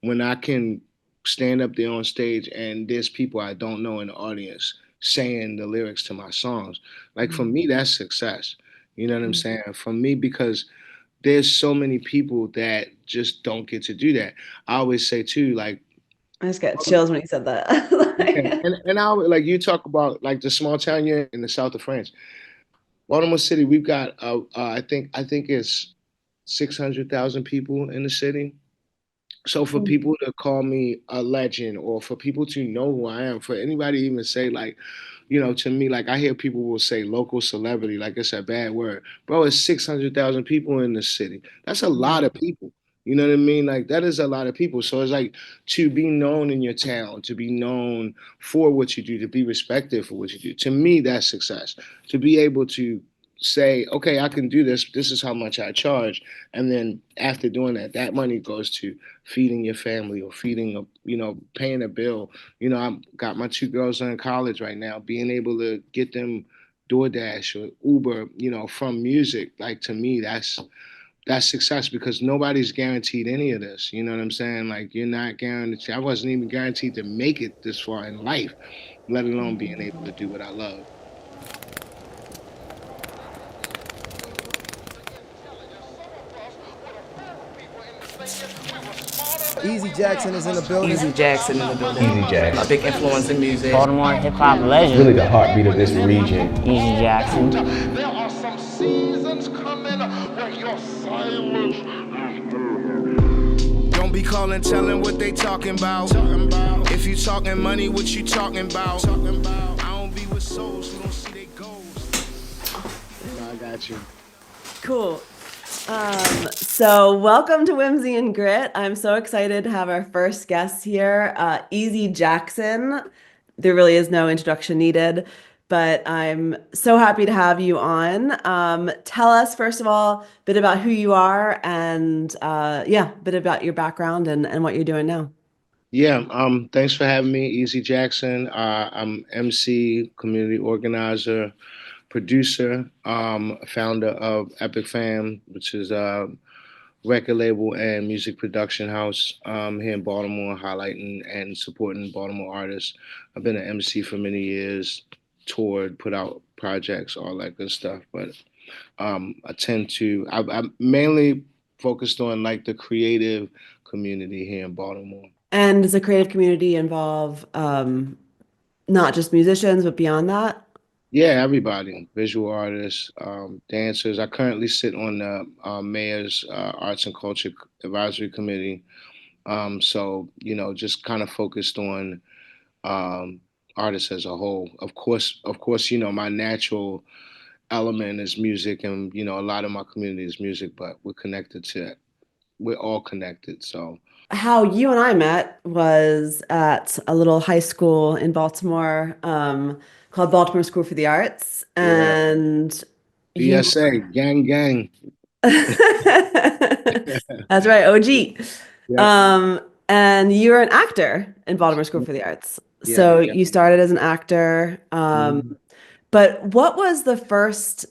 when I can stand up there on stage and there's people I don't know in the audience saying the lyrics to my songs. Like for me, that's success. You know what I'm saying? For me, because there's so many people that just don't get to do that. I always say too, like, I just got chills when you said yeah, that. and I like you talk about like the small town you're in the south of France, Baltimore City. We've got I think it's 600,000 people in the city. So for people to call me a legend or for people to know who I am, for anybody to even say like, to me, like I hear people will say local celebrity, like it's a bad word. Bro, it's 600,000 people in the city. That's a lot of people. You know what I mean? Like that is a lot of people. So it's like to be known in your town, to be known for what you do, to be respected for what you do. To me, that's success. To be able to say, okay, I can do this. This is how much I charge. And then after doing that, that money goes to feeding your family or feeding a paying a bill. I've got my two girls in college right now. Being able to get them DoorDash or Uber, from music, like to me, that's success because nobody's guaranteed any of this. You know what I'm saying? Like you're not guaranteed. I wasn't even guaranteed to make it this far in life, let alone being able to do what I love. Easy Jackson is in the building. Easy Jackson in the building. Easy A Jackson. big influence in music. Baltimore hip hop legend. Really the heartbeat of this region. Easy Jackson. There are some seasons coming where your silence Don't be calling, telling what they talking about. If you talking money, what you talking about? I don't be with souls who don't see they goals. I got you. Cool. So welcome to Whimsy and Grit. I'm so excited to have our first guest here, Easy Jackson. There really is no introduction needed, but I'm so happy to have you on. Tell us, first of all, a bit about who you are and a bit about your background and what you're doing now. Yeah, thanks for having me, Easy Jackson. I'm MC, community organizer, producer, founder of Epic Fam, which is a record label and music production house here in Baltimore, highlighting and supporting Baltimore artists. I've been an MC for many years, toured, put out projects, all that good stuff. But I'm mainly focused on like the creative community here in Baltimore. And does the creative community involve not just musicians, but beyond that? Yeah, everybody, visual artists, dancers. I currently sit on the mayor's Arts and Culture Advisory Committee. So, just kind of focused on um, artists as a whole. Of course, my natural element is music, and a lot of my community is music, but we're all connected. So, How you and I met was at a little high school in Baltimore, called Baltimore School for the Arts. yeah, And you, BSA, gang, gang. that's right, OG. Yep. Um, and you were an actor in Baltimore School for the Arts. Yeah. So you started as an actor. Mhm. But what was the first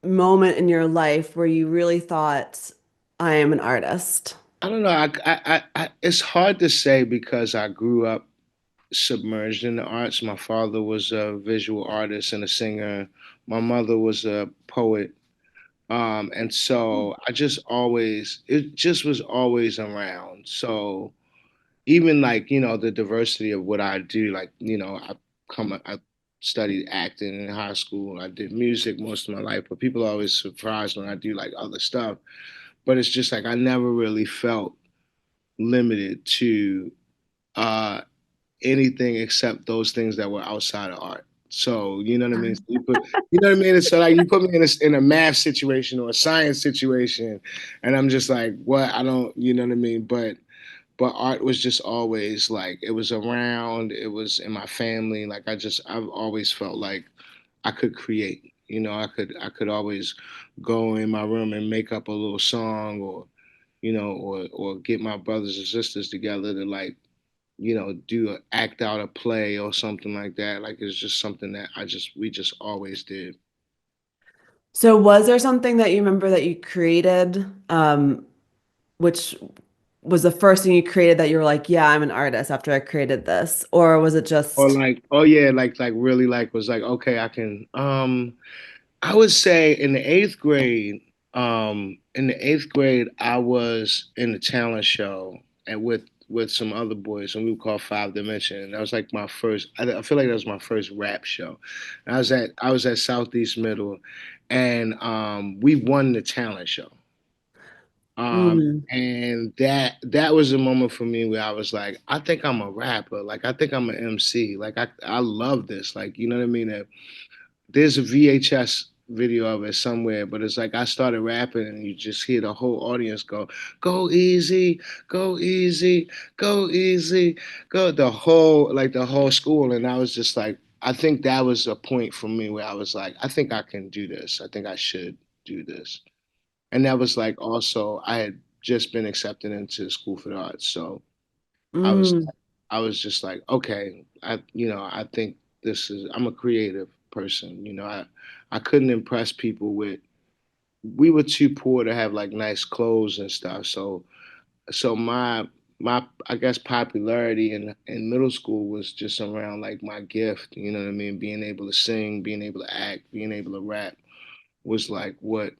moment in your life where you really thought, I am an artist? I don't know. It's hard to say because I grew up submerged in the arts. My father was a visual artist and a singer. My mother was a poet. And so it just was always around. So even like, the diversity of what I do, like, I studied acting in high school. I did music most of my life, but people are always surprised when I do like other stuff. But it's just like I never really felt limited to uh anything except those things that were outside of art. So you know what I mean. You know what I mean. So like you put me in a math situation or a science situation, and I'm just like, what? I don't. You know what I mean. But art was just always like it was around. It was in my family. Like I've always felt like I could create. I could always go in my room and make up a little song or get my brothers and sisters together to like do act out a play or something like that. Like it's just something that we just always did. So was there something that you remember that you created, which was the first thing you created that you were like, yeah, I'm an artist after I created this? Or was it Or just, like, oh yeah, like really like was like, okay, I can I would say in the eighth grade I was in the talent show and with some other boys and we were called Five Dimension. And that was like my first I feel like that was my first rap show. And I was at Southeast Middle and we won the talent show. mm, And that was a moment for me where I was like, I think I'm a rapper. Like I think I'm an MC. Like I love this. Like you know what I mean? There's a VHS video of it somewhere, but it's like I started rapping and you just hear the whole audience go, go easy, go easy, go easy, go the whole school. And I was just like, I think that was a point for me where I was like, I think I can do this. I think I should do this. And that was like also I had just been accepted into School for the Arts. So I was mm, I was just like, okay, I think I'm a creative person. I couldn't impress people with we were too poor to have like nice clothes and stuff. So my I guess popularity in middle school was just around like my gift, you know what I mean? Being able to sing, being able to act, being able to rap was like what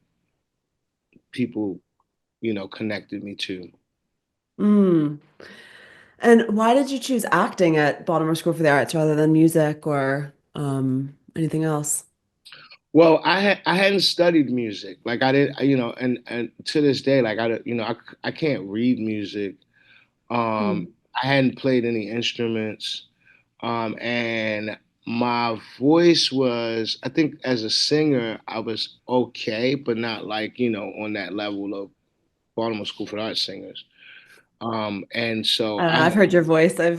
people, connected me to. mm. And why did you choose acting at Baltimore School for the Arts rather than music or anything else? Well, I hadn't studied music. Like I did, and to this day, like I can't read music. Hmm. I hadn't played any instruments. And my voice was, I think as a singer, I was okay, but not like, on that level of Baltimore School for the Arts singers. And so I don't know. I I've had heard your voice. I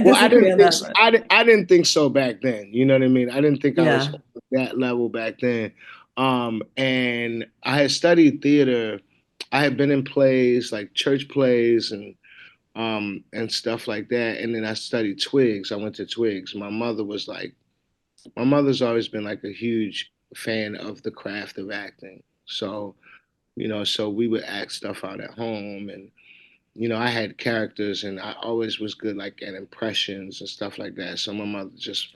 well, I disagree didn't on think that, so, but I didn't think so back then. You know what I mean? I didn't think I was yeah. at that level back then. And I had studied theater. I had been in plays like church plays and stuff like that. And then I studied Twigs. I went to Twigs. My mother's always been like a huge fan of the craft of acting. So so we would act stuff out at home and I had characters and I always was good like at impressions and stuff like that. So my mother just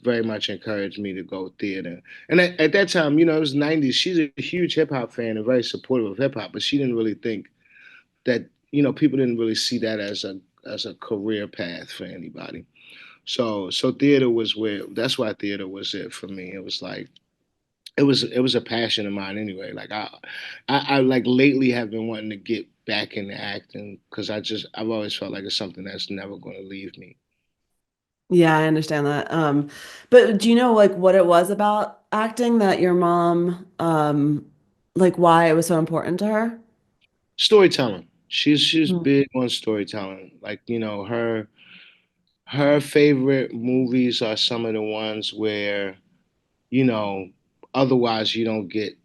very much encouraged me to go theater. And at that time, it was '90s. She's a huge hip hop fan and very supportive of hip hop, but she didn't really think that, people didn't really see that as a career path for anybody. So theater was where that's why theater was it for me. It was like it was a passion of mine anyway. Like I like lately have been wanting to get back into acting because I've always felt like it's something that's never going to leave me. Yeah, I understand that. But do you know like what it was about acting that your mom like why it was so important to her? Storytelling. She's Mm. big on storytelling. Like her favorite movies are some of the ones where you know otherwise you don't get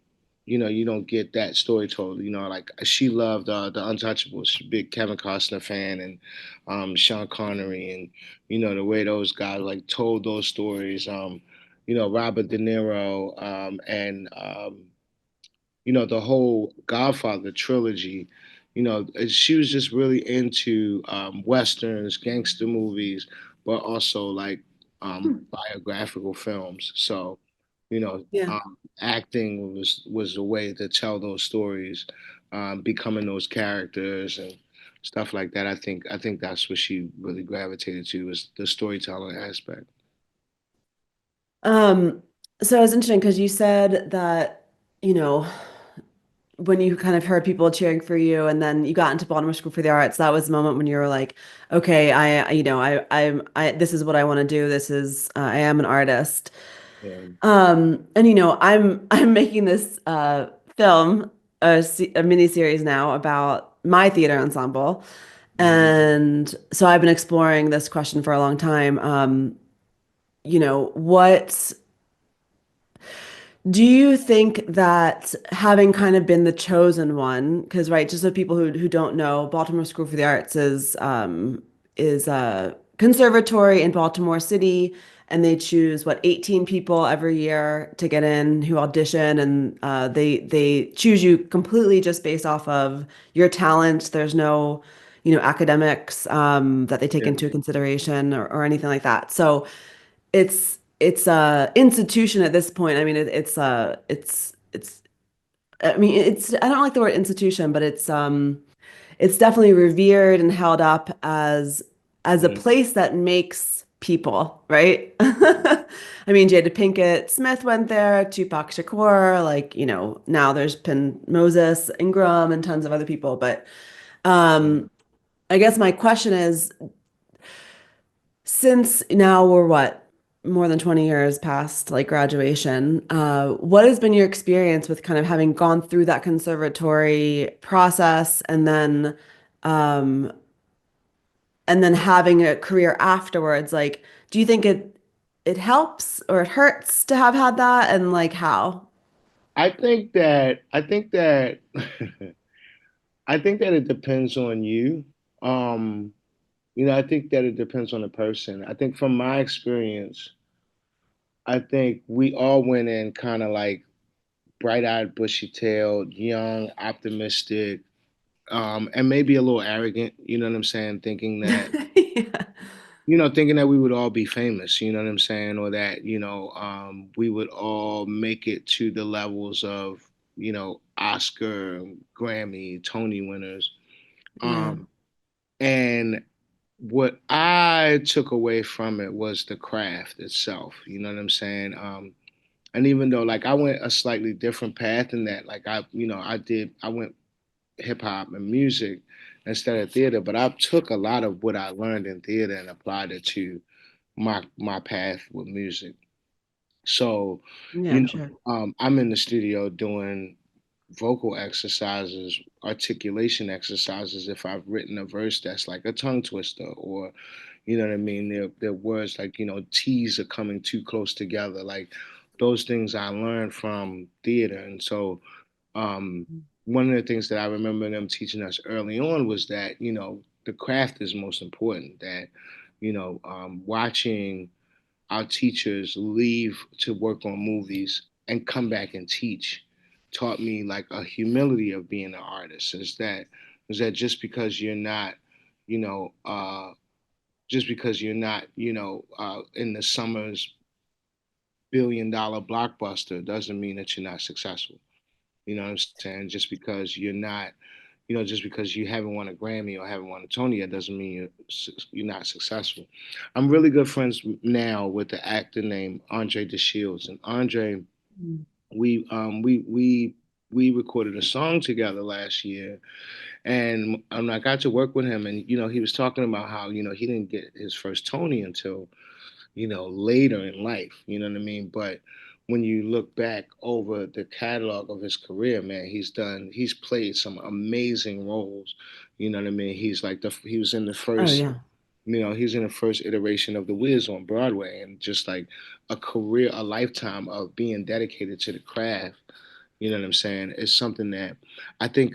that story told. Like she loved the Untouchables. She's a big Kevin Costner fan and Sean Connery and the way those guys like told those stories. Robert De Niro and the whole Godfather trilogy. She was just really into westerns, gangster movies, but also like Hmm. biographical films. So, Yeah. acting was a way to tell those stories, becoming those characters and stuff like that. I think that's what she really gravitated to was the storytelling aspect. Um, so it's interesting because you said that, you know, when you kind of heard people cheering for you and then you got into Baltimore School for the Arts, that was the moment when you were like, okay, this is what I want to do. I am an artist. Yeah. And I'm making this film, a mini series now about my theater ensemble. Mhm. And so I've been exploring this question for a long time. What do you think that having kind of been the chosen one, because right, just so people who don't know, Baltimore School for the Arts is a conservatory in Baltimore City, and they choose what 18 people every year to get in who audition, and they choose you completely just based off of your talent. There's no, academics that they take Yeah. into consideration or anything like that. So it's a institution at this point. I mean, it's I mean, I don't like the word institution, but it's definitely revered and held up as a Mm. place that makes people, right? I mean, Jada Pinkett Smith went there, Tupac Shakur, like, now there's been Moses Ingram and tons of other people. But um, I guess my question is, since now we're what, more than 20 years past like graduation, what has been your experience with kind of having gone through that conservatory process um, and then having a career afterwards? Like, do you think it helps or it hurts to have had that, and like how? I think that I think that it depends on you. Um, I think that it depends on the person. I think from my experience, I think we all went in kind of like bright-eyed, bushy-tailed, young, optimistic, and maybe a little arrogant, you know what I'm saying, Yeah. thinking that we would all be famous, you know what I'm saying, or that, we would all make it to the levels of, Oscar, Grammy, Tony winners. Yeah. Um, and what I took away from it was the craft itself, you know what I'm saying? And even though like I went a slightly different path in that, like I went hip hop and music instead of theater, but I took a lot of what I learned in theater and applied it to my path with music. So, Yeah, I'm sure. I'm in the studio doing vocal exercises, articulation exercises. If I've written a verse that's like a tongue twister, or you know what I mean, their words like T's are coming too close together, like those things I learned from theater, and so um, one of the things that I remember them teaching us early on was that the craft is most important. That watching our teachers leave to work on movies and come back and teach taught me like a humility of being an artist. Is that just because you're not, you know, just because you're not, in the summer's $1 billion blockbuster doesn't mean that you're not successful. You know what I'm saying? Just because you haven't won a Grammy or haven't won a Tony, that doesn't mean you're not successful. I'm really good friends now with the actor named Andre DeShields, and Andre, Mm. we recorded a song together last year, and I got to work with him, and he was talking about how he didn't get his first Tony until later in life. You know what I mean? But when you look back over the catalog of his career, man, he's played some amazing roles. You know what I mean? He was in the Oh first, yeah. he's in the first iteration of The Wiz on Broadway, and just like a career, a lifetime of being dedicated to the craft. You know what I'm saying? It's something that I think,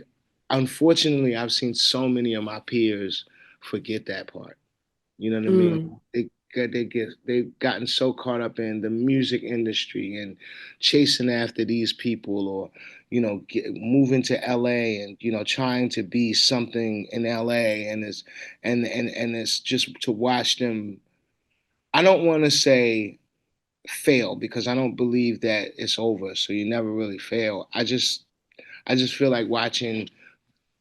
unfortunately, I've seen so many of my peers forget that part. You know what I mean? Mm. They've gotten so caught up in the music industry and chasing after these people, or moving to LA and trying to be something in LA, and it's just to watch them. I don't want to say fail, because I don't believe that it's over, so you never really fail. I just feel like watching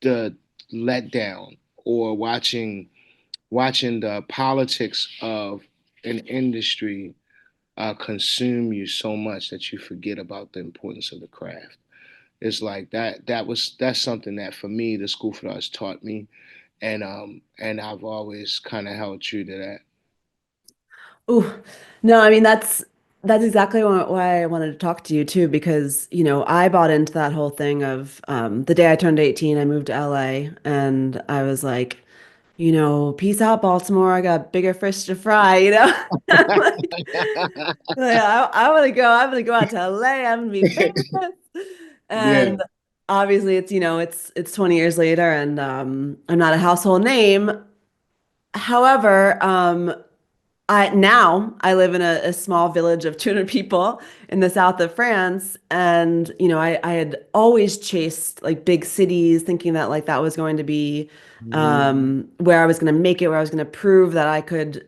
the letdown, or watching the politics of an industry consume you so much that you forget about the importance of the craft. It's like that's something that for me the School for the Arts taught me, and I've always kind of held true to that. Ooh, no, I mean that's exactly why I wanted to talk to you too, because I bought into that whole thing of the day I turned 18, I moved to LA, and I was like, peace out, Baltimore. I got bigger fish to fry, Like, I want to go. I'm gonna go out to LA. I'm gonna be famous. Yeah. And obviously, it's 20 years later, and I'm not a household name. However, I live in a small village of 200 people in the south of France, and I had always chased like big cities, thinking that like that was going to be where I was going to make it, where I was going to prove that I could,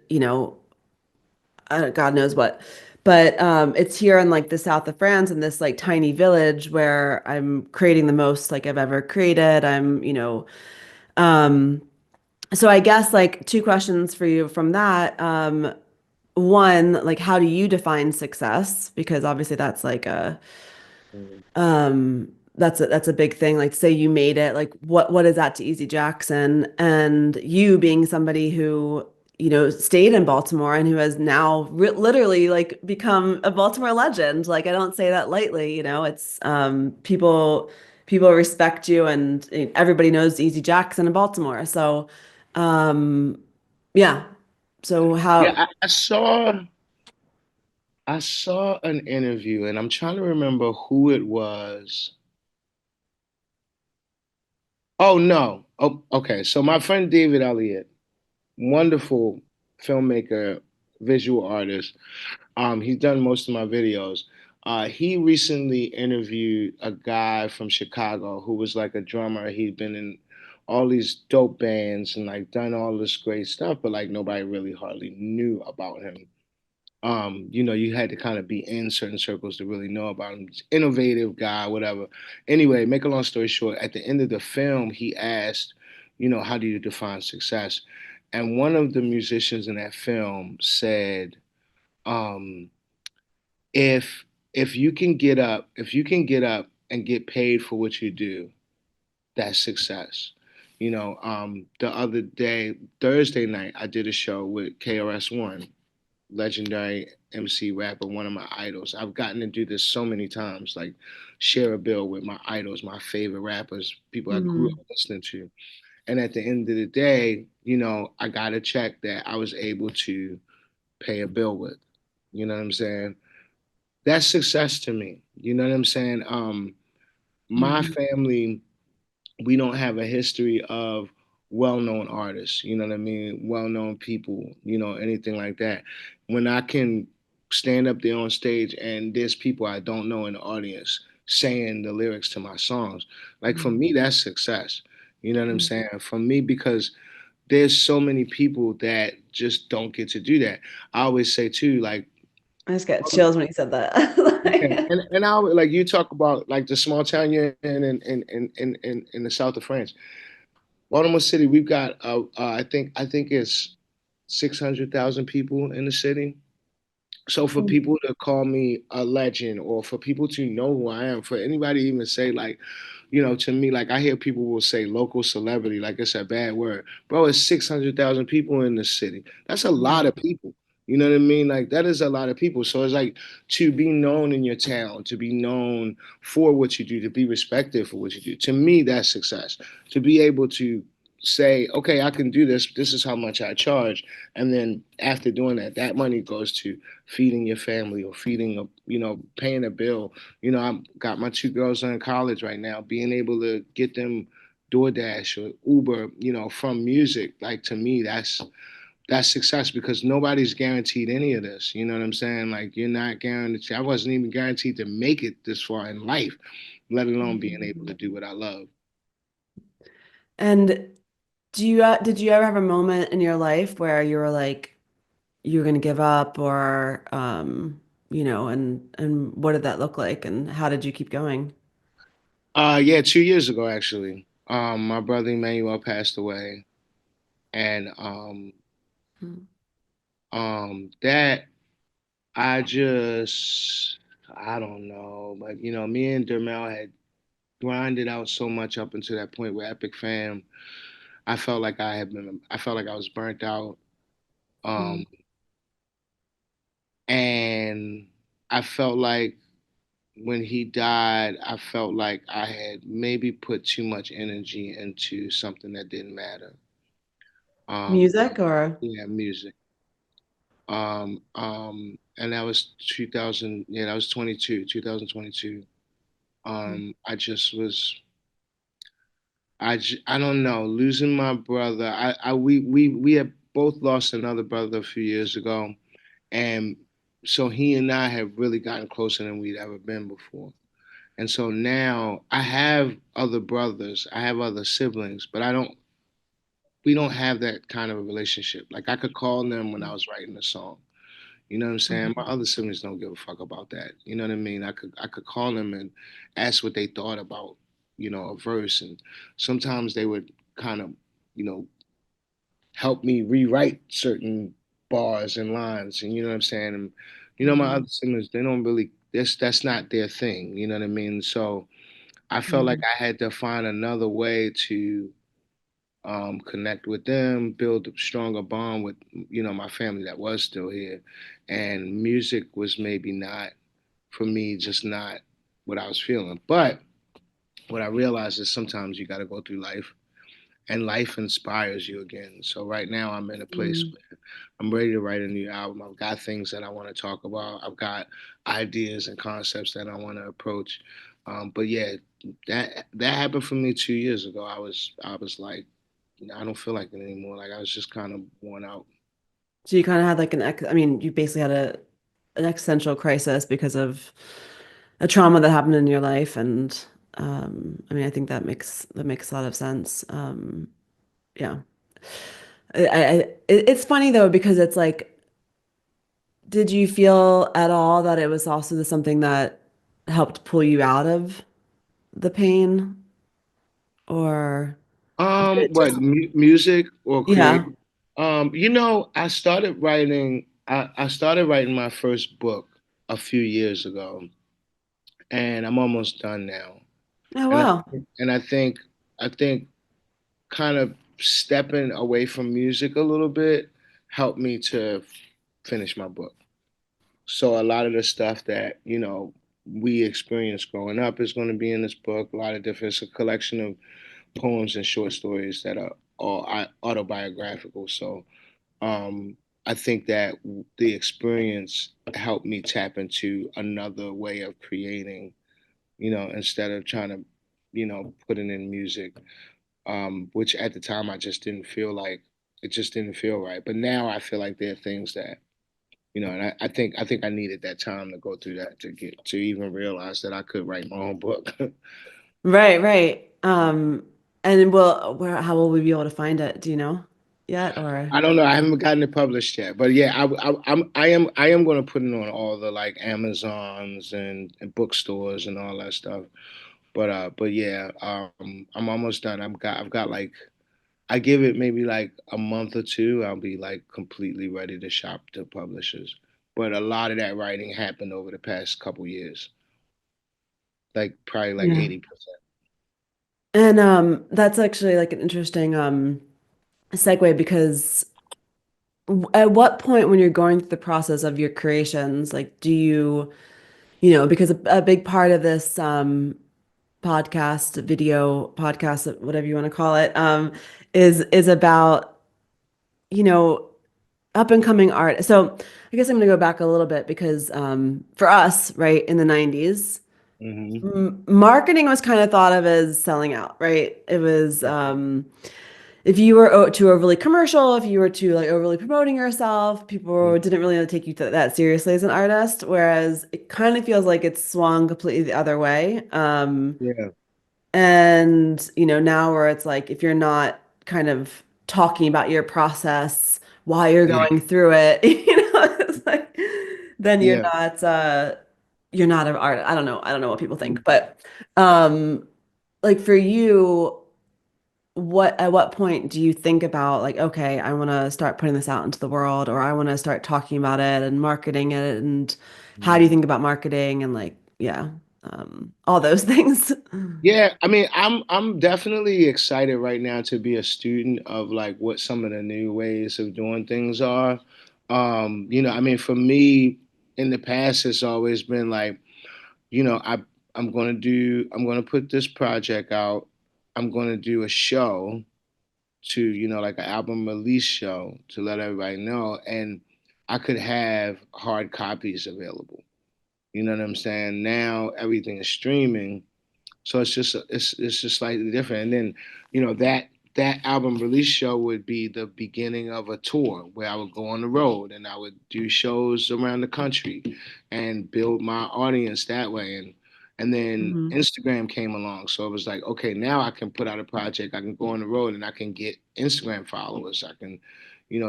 God knows what. But it's here in like the south of France in this like tiny village where I'm creating the most like I've ever created. Um, so I guess like two questions for you from that. One, like how do you define success? Because obviously that's like that's a big thing. Like say you made it, like what is that to Easy Jackson? And you being somebody who, stayed in Baltimore and who has now literally like become a Baltimore legend. Like I don't say that lightly, it's people respect you and everybody knows Easy Jackson in Baltimore. So um yeah. So Yeah, how I saw an interview, and I'm trying to remember who it was. Oh no. Oh, okay. So my friend David Elliott, wonderful filmmaker, visual artist. He's done most of my videos. He recently interviewed a guy from Chicago who was like a drummer. He'd been in all these dope bands and like done all this great stuff, but like nobody really hardly knew about him. You had to kind of be in certain circles to really know about him. Innovative guy, whatever. Anyway, make a long story short, at the end of the film, he asked, how do you define success? And one of the musicians in that film said, um, if you can get up and get paid for what you do, that's success. The other day, Thursday night, I did a show with KRS-One, legendary MC rapper, one of my idols. I've gotten to do this so many times, like share a bill with my idols, my favorite rappers, people I grew Mhm. up listening to. And at the end of the day, I got a check that I was able to pay a bill with. You know what I'm saying? That's success to me. You know what I'm saying? My Mhm. family, we don't have a history of well-known artists, you know what I mean? Well-known people, anything like that. When I can stand up there on stage and there's people I don't know in the audience saying the lyrics to my songs, like for me, that's success. You know what I'm saying? For me, because there's so many people that just don't get to do that. I always say too, like, I just got chills when you said that. yeah, Like, and I would like you talk about like the small town you're in the south of France. Baltimore City, we've got I think it's 600,000 people in the city. So for people to call me a legend, or for people to know who I am, for anybody to even say like, to me, like I hear people will say local celebrity, like it's a bad word. Bro, it's 600,000 people in the city. That's a lot of people. You know what I mean? Like that is a lot of people. So it's like to be known in your town, to be known for what you do, to be respected for what you do. To me, that's success. To be able to say, okay, I can do this. This is how much I charge. And then after doing that, that money goes to feeding your family or feeding a, paying a bill. I've got my two girls in college right now. Being able to get them DoorDash or Uber, from music, like to me, that's success, because nobody's guaranteed any of this. You know what I'm saying? Like you're not guaranteed. I wasn't even guaranteed to make it this far in life, let alone being able to do what I love. and did you ever have a moment in your life where you were like you were gonna give up or and what did that look like and how did you keep going? Yeah, 2 years ago actually. My brother Emmanuel passed away, and that I don't know, but me and Dermel had grinded out so much up until that point with Epic Fam. I felt like I was burnt out. Um, Mm. and I felt like when he died, I felt like I had maybe put too much energy into something that didn't matter. Um, Music or yeah, music. And that was 2000, yeah, that was 2022. I just was, I don't know, losing my brother. We had both lost another brother a few years ago, and so he and I have really gotten closer than we'd ever been before. And so now I have other brothers, I have other siblings, but I don't. We don't have that kind of a relationship. Like I could call them when I was writing a song. You know what I'm saying? My other siblings don't give a fuck about that. You know what I mean? I could call them and ask what they thought about, a verse, and sometimes they would kind of, you know, help me rewrite certain bars and lines, and you know what I'm saying? And my Mhm. other siblings, they don't really that's not their thing, you know what I mean? So I felt like Mhm. I had to find another way to connect with them, build a stronger bond with my family that was still here, and music was maybe not for me, just not what I was feeling. But what I realized is sometimes you got to go through life, and life inspires you again. So right now I'm in a place Mhm. where I'm ready to write a new album. I've got things that I want to talk about. I've got ideas and concepts that I want to approach. But yeah, that happened for me 2 years ago. I was like, I don't feel like it anymore. Like I was just kind of worn out. So you kind of had like I mean, you basically had an existential crisis because of a trauma that happened in your life, and I mean, I think that makes a lot of sense. Yeah, it's funny though because it's like, did you feel at all that it was also something that helped pull you out of the pain, or did it What just, music or yeah? create? I started writing. I started writing my first book a few years ago, and I'm almost done now. Oh And I wow. I think kind of stepping away from music a little bit helped me to finish my book. So a lot of the stuff that we experienced growing up is going to be in this book. A lot of different. It's a collection of poems and short stories that are all autobiographical. So I think that the experience helped me tap into another way of creating, instead of trying to, put it in music, which at the time I just didn't feel like it just didn't feel right. But now I feel like there are things that, and I think I needed that time to go through that to get to even realize that I could write my own book. Right, right. And how will we be able to find it? Do you know yet, or? I don't know. I haven't gotten it published yet, but yeah, I am going to put it on all the like Amazons and bookstores and all that stuff. But yeah, I'm almost done. I've got like I give it maybe like a month or two. I'll be like completely ready to shop to publishers. But a lot of that writing happened over the past couple years, like probably like Yeah. 80%. And that's actually like an interesting segue because at what point when you're going through the process of your creations, like do you, because a big part of this podcast, whatever you want to call it, is about, you know, up and coming art. So I guess I'm gonna go back a little bit because for us, right, in the 90s, Hmm. marketing was kind of thought of as selling out, right? It was if you were too overly commercial, if you were too like overly promoting yourself, people didn't really take you that seriously as an artist. Whereas it kind of feels like it's swung completely the other way. Yeah, And, now where it's like if you're not kind of talking about your process while you're yeah, going through it, it's like then yeah. you're not an art. I don't know. I don't know what people Mm. think, but like for you, at what point do you think about like, okay, I want to start putting this out into the world, or I want to start talking about it and marketing it, and how do you think about marketing and like, yeah, all those things? Yeah, I mean, I'm definitely excited right now to be a student of like what some of the new ways of doing things are. I mean, for me in the past, it's always been like, I'm gonna put this project out. I'm gonna do a show to, like an album release show to let everybody know, and I could have hard copies available. You know what I'm saying? Now everything is streaming, so it's just slightly different. And then, that that album release show would be the beginning of a tour where I would go on the road and I would do shows around the country and build my audience that way. And then Hmm. Instagram came along. So it was like, okay, now I can put out a project. I can go on the road and I can get Instagram followers. I can,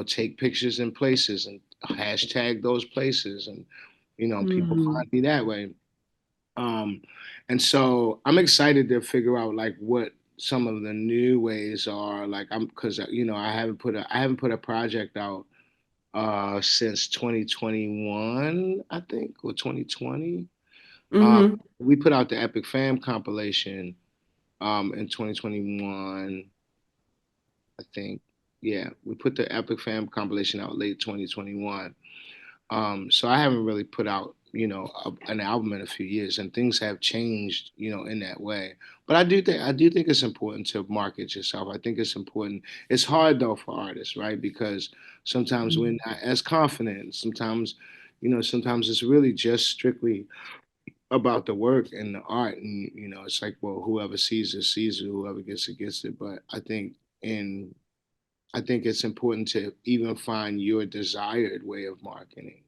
take pictures in places and hashtag those places and, people Hmm. find me that way. Um, and so I'm excited to figure out like what some of the new ways are. Like I'm because I haven't put a project out since 2021, I think, or 2020. Hmm. We put out the Epic Fam compilation in 2021, I think. Yeah, we put the Epic Fam compilation out late 2021. So I haven't really put out, an album in a few years, and things have changed, in that way. But I do think it's important to market yourself. I think it's important. It's hard though for artists, right? Because sometimes we're not as confident. Sometimes it's really just strictly about the work and the art, and it's like, well, whoever sees it, whoever gets it. But in I think it's important to even find your desired way of marketing.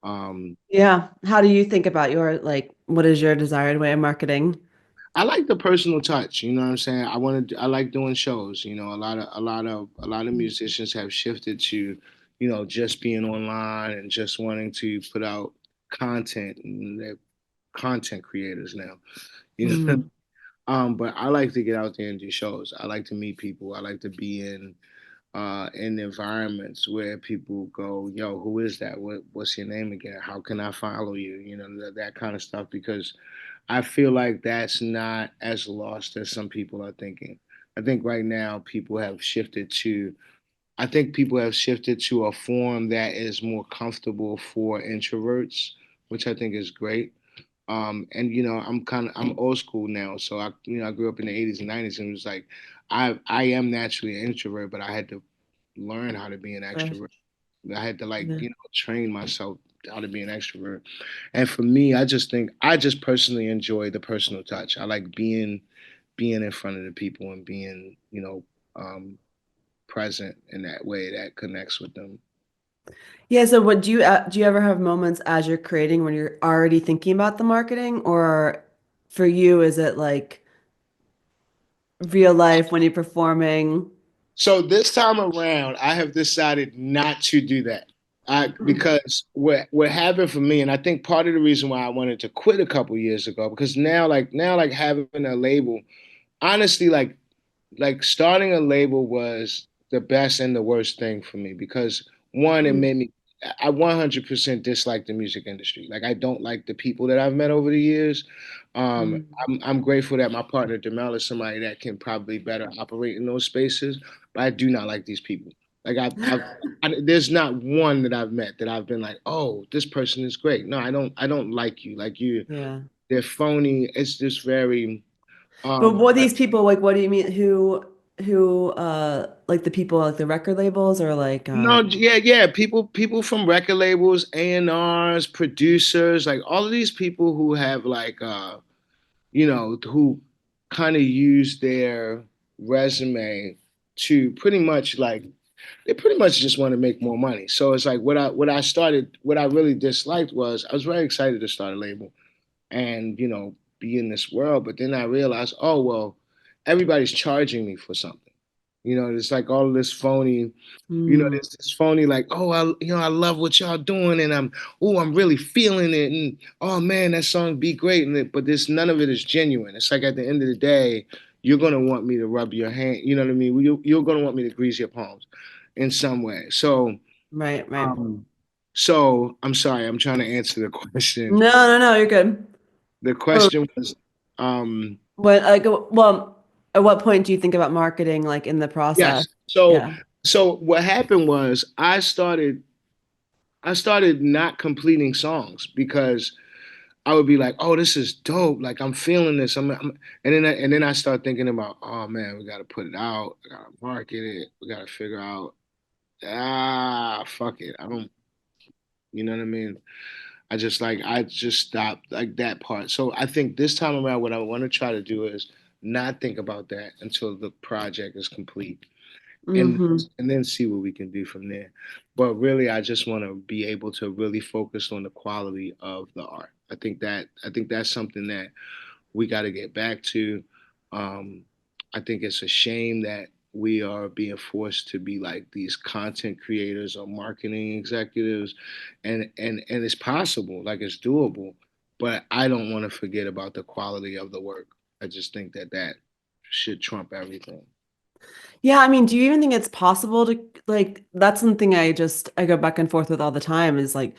Um, Yeah. How do you think about your like what is your desired way of marketing? I like the personal touch, you know what I'm saying? I like doing shows, a lot of musicians have shifted to, just being online and just wanting to put out content, and they're content creators now, you know. Mm. But I like to get out there and do shows. I like to meet people. I like to be in environments where people go, "Yo, who is that? What's your name again? How can I follow you?" That kind of stuff. Because I feel like that's not as lost as some people are thinking. I think right now people have shifted to. I think people have shifted to a form that is more comfortable for introverts, which I think is great. And I'm old school now, so I grew up in the '80s and '90s, and it was like I am naturally an introvert, but I had to learn how to be an Right. extrovert. I had to like, Yeah. train myself how to be an extrovert. And for me, I just personally enjoy the personal touch. I like being in front of the people and being, present in that way that connects with them. Yeah, so what do you ever have moments as you're creating when you're already thinking about the marketing, or for you is it like real life when you're performing? So this time around, I have decided not to do that. Mm. Because what happened for me, and I think part of the reason why I wanted to quit a couple years ago, because now like having a label, honestly, like starting a label was the best and the worst thing for me because one, it Mm. made me I 100% dislike the music industry. Like I don't like the people that I've met over the years. Mm. I'm grateful that my partner Demel is somebody that can probably better operate in those spaces, but I do not like these people. Like there's not one that I've met that I've been like, oh, this person is great. No, I don't like you. Like Yeah. they're phony. It's just very. But what But these people like, what do you mean? Who like the people like the record labels or like No, yeah, yeah. People from record labels, A&Rs, producers, like all of these people who have like who kind of use their resume to pretty much like they pretty much just want to make more money. So it's like what I really disliked was I was very excited to start a label and be in this world, but then I realized, oh well, everybody's charging me for something. It's like all of this phony. mm, There's this phony like, oh, I love what y'all doing, and I'm really feeling it, and oh man, that song be great, but this none of it is genuine. It's like at the end of the day, you're gonna want me to rub your hand, you know what I mean? You're gonna want me to grease your palms, in some way. right, right. Um, so I'm sorry, I'm trying to answer the question. No, no, no, you're good. The Oh, question was, um, when like well, at what point do you think about marketing like in the process? yes. So Yeah. so what happened was I started not completing songs because I would be like, "Oh, this is dope! Like I'm feeling this." And then I start thinking about, "Oh man, we got to put it out. We got to market it. We got to figure out. Fuck it. I don't. You know what I mean? I just stopped like that part. So I think this time around, what I want to try to do is not think about that until the project is complete, and Hmm. and then see what we can do from there. But really, I just want to be able to really focus on the quality of the art. I think that's something that we got to get back to. Um, I think it's a shame that we are being forced to be like these content creators or marketing executives, and it's possible, like it's doable, but I don't want to forget about the quality of the work. I just think that that should trump everything. Yeah, I mean, do you even think it's possible to like that's something I go back and forth with all the time is like,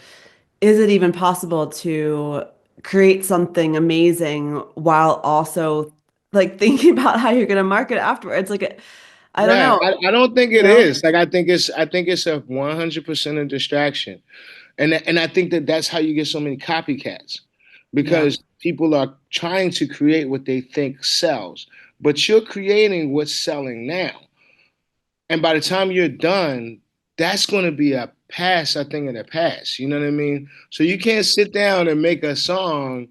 is it even possible to create something amazing while also like thinking about how you're going to market it afterwards? Like, I don't Yeah, know, I don't think you it know? is. Like I think it's a 100% a distraction. And I think that that's how you get so many copycats Yeah. because people are trying to create what they think sells, but you're creating what's selling now. And by the time you're done, that's going to be a thing in the past. You know what I mean? So you can't sit down and make a song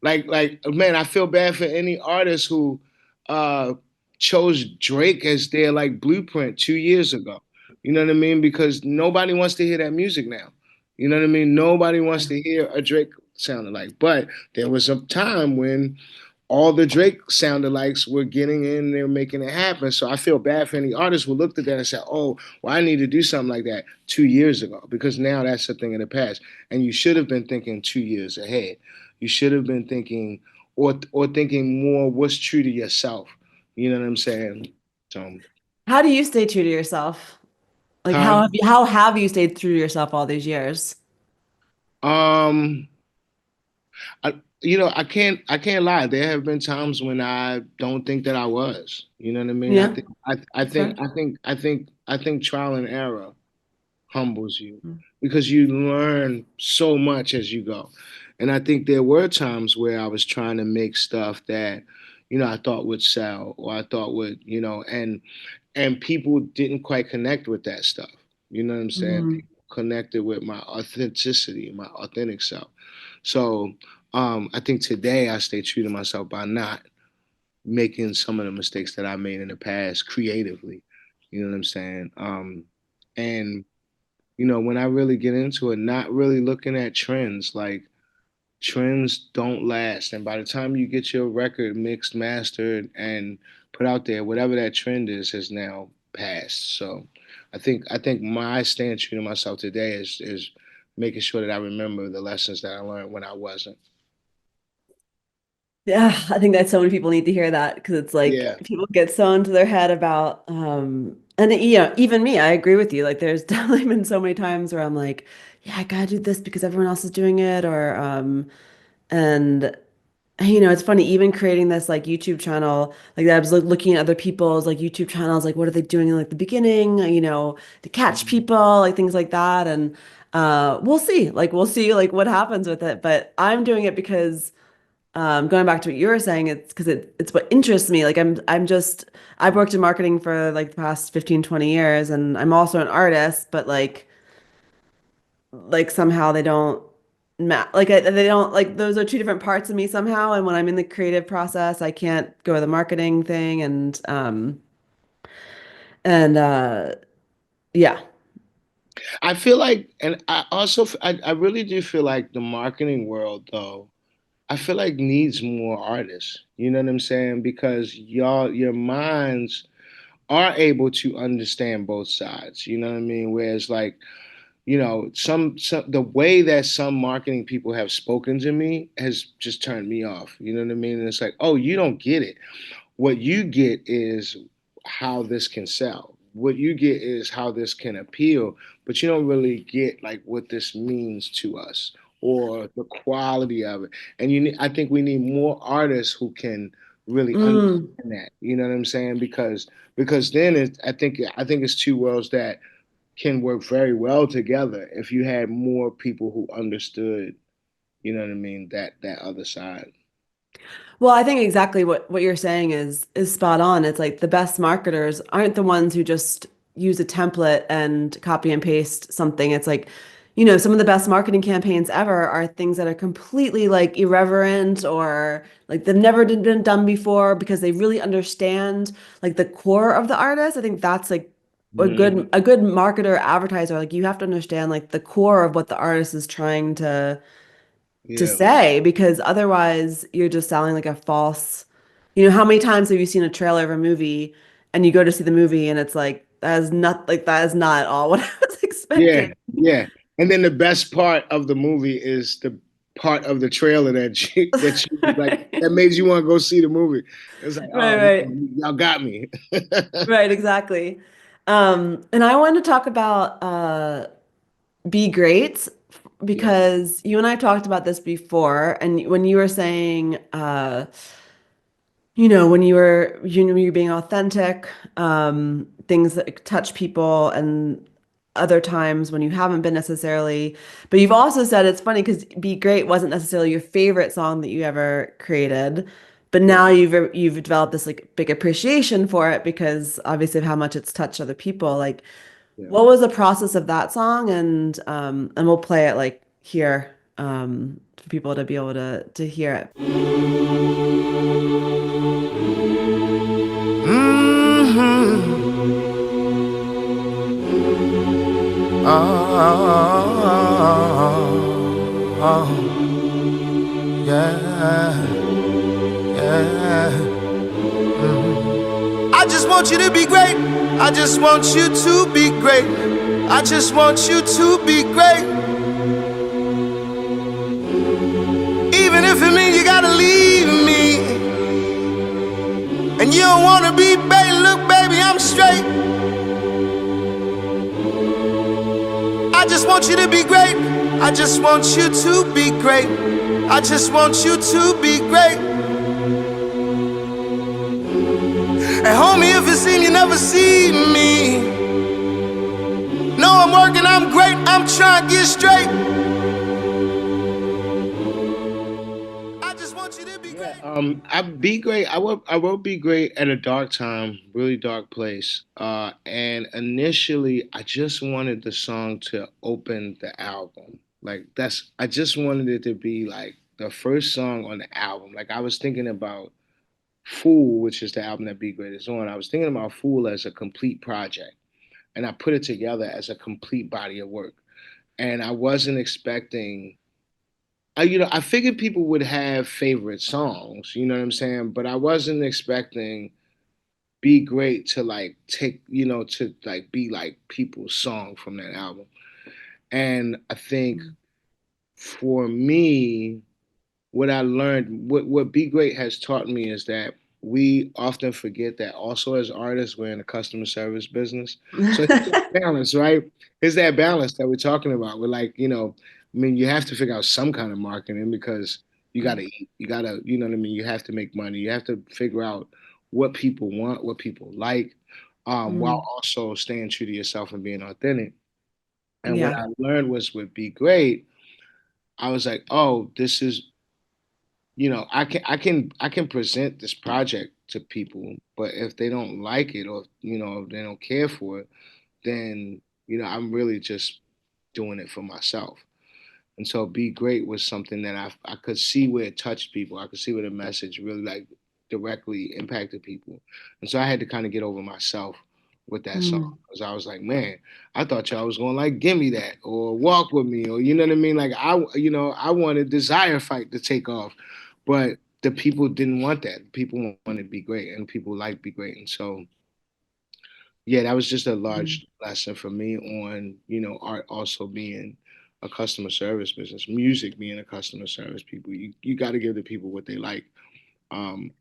like man, I feel bad for any artist who uh chose Drake as their like blueprint 2 years ago. You know what I mean? Because nobody wants to hear that music now. You know what I mean? Nobody wants to hear a Drake sounding like. But there was a time when all the Drake sound alikes were getting in there making it happen. So I feel bad for any artists who looked at that and said, oh, well, I need to do something like that 2 years ago because now that's a thing in the past. And you should have been thinking 2 years ahead. You should have been thinking or thinking more what's true to yourself. You know what I'm saying? So, How do you stay true to yourself? Like huh? how have you stayed true to yourself all these years? Um, I can't lie. There have been times when I don't think that I was. You know what I mean? Yeah, that's fair. I think trial and error humbles you because you learn so much as you go. And I think there were times where I was trying to make stuff that, I thought would sell or I thought would, and people didn't quite connect with that stuff. You know what I'm saying? Mm. People connected with my authenticity, my authentic self. So I think today I stay true to myself by not making some of the mistakes that I made in the past creatively. You know what I'm saying? And when I really get into it, not really looking at trends, like trends don't last. And by the time you get your record mixed, mastered, and put out there, whatever that trend is has now passed. So I think my staying true to myself today is making sure that I remember the lessons that I learned when I wasn't. Yeah, I think that so many people need to hear that because it's like Yeah. people get so into their head about and even me, I agree with you. Like there's definitely been so many times where I'm like, yeah, I gotta do this because everyone else is doing it or and it's funny, even creating this like YouTube channel, like I was looking at other people's like YouTube channels, like what are they doing in like the beginning, to catch people, like things like that. And we'll see like what happens with it. But I'm doing it because going back to what you were saying, it's because it's what interests me. Like I've worked in marketing for like the past 15, 20 years and I'm also an artist, but like somehow they don't they don't like those are two different parts of me somehow. And when I'm in the creative process, I can't go to the marketing thing and yeah. I feel like, and I also, I really do feel like the marketing world, though, I feel like needs more artists. You know what I'm saying? Because your minds are able to understand both sides. You know what I mean? Whereas, like, some the way that some marketing people have spoken to me has just turned me off. You know what I mean? And it's like, oh, you don't get it. What you get is how this can sell. What you get is how this can appeal, but you don't really get like what this means to us or the quality of it. And I think we need more artists who can really Mm. understand that. You know what I'm saying? Because then I think it's two worlds that can work very well together if you had more people who understood. You know what I mean? That other side. Well, I think exactly what you're saying is spot on. It's like the best marketers aren't the ones who just use a template and copy and paste something. It's like some of the best marketing campaigns ever are things that are completely like irreverent or like they've never been done before because they really understand like the core of the artist. I think that's like Mhm. a good marketer advertiser. Like you have to understand like the core of what the artist is trying to Yeah, say because otherwise you're just selling like a false, how many times have you seen a trailer of a movie and you go to see the movie and it's like that is not at all what I was yeah, expecting. yeah. And then the best part of the movie is the part of the trailer that you like Right. that made you want to go see the movie. It's like, Right, oh right. man, y'all got me. Right, exactly. And I want to talk about Be Great Yeah, because you and I talked about this before, and when you were saying when you're being authentic, things that touch people, and other times when you haven't been necessarily. But you've also said it's funny because "Be Great" wasn't necessarily your favorite song that you ever created, but yeah, now you've developed this like big appreciation for it because obviously of how much it's touched other people. Like, yeah. what was the process of that song? And we'll play it like here for people to be able to hear it. Mm-hmm. Oh, oh, yeah, yeah. I just want you to be great. I just want you to be great. I just want you to be great. Even if it means you gotta leave me. And you don't wanna be baby. Look, baby, I'm straight. I just want you to be great. I just want you to be great. I just want you to be great. And homie, if it seems you never see me, no, I'm working, I'm great, I'm trying to get straight. I just want you to be Yeah, great. I Be Great. I wrote Be Great at a dark time, really dark place. And initially, I just wanted the song to open the album. Like I just wanted it to be like the first song on the album. Like I was thinking about Fool, which is the album that Be Great is on. I was thinking about Fool as a complete project, and I put it together as a complete body of work. And I wasn't expecting I figured people would have favorite songs, you know what I'm saying? But I wasn't expecting Be Great to like to like be like people's song from that album. And I think for me, what I learned, what Be Great has taught me is that we often forget that also as artists, we're in the customer service business. So it's that balance, right? It's that balance that we're talking about. We're like, I mean, you have to figure out some kind of marketing because you got to eat. You got to, you know what I mean? You have to make money. You have to figure out what people want, what people like, while Mm, also staying true to yourself and being authentic. And what yeah. I learned was with Be Great, I was like, oh, this is I can present this project to people, but if they don't like it or if they don't care for it, then I'm really just doing it for myself. And so Be Great was something that I could see where it touched people. I could see where the message really like directly impacted people. And so I had to kind of get over myself with that song Mm, because I was like, man, I thought y'all was going like give me that or walk with me or you know what I mean? Like I wanted Desire Fight to take off, but the people didn't want that. People wanted Be Great and people like Be Great. And so yeah, that was just a mm, large lesson for me on, art also being a customer service business, music being a customer service people. You got to give the people what they like. Um,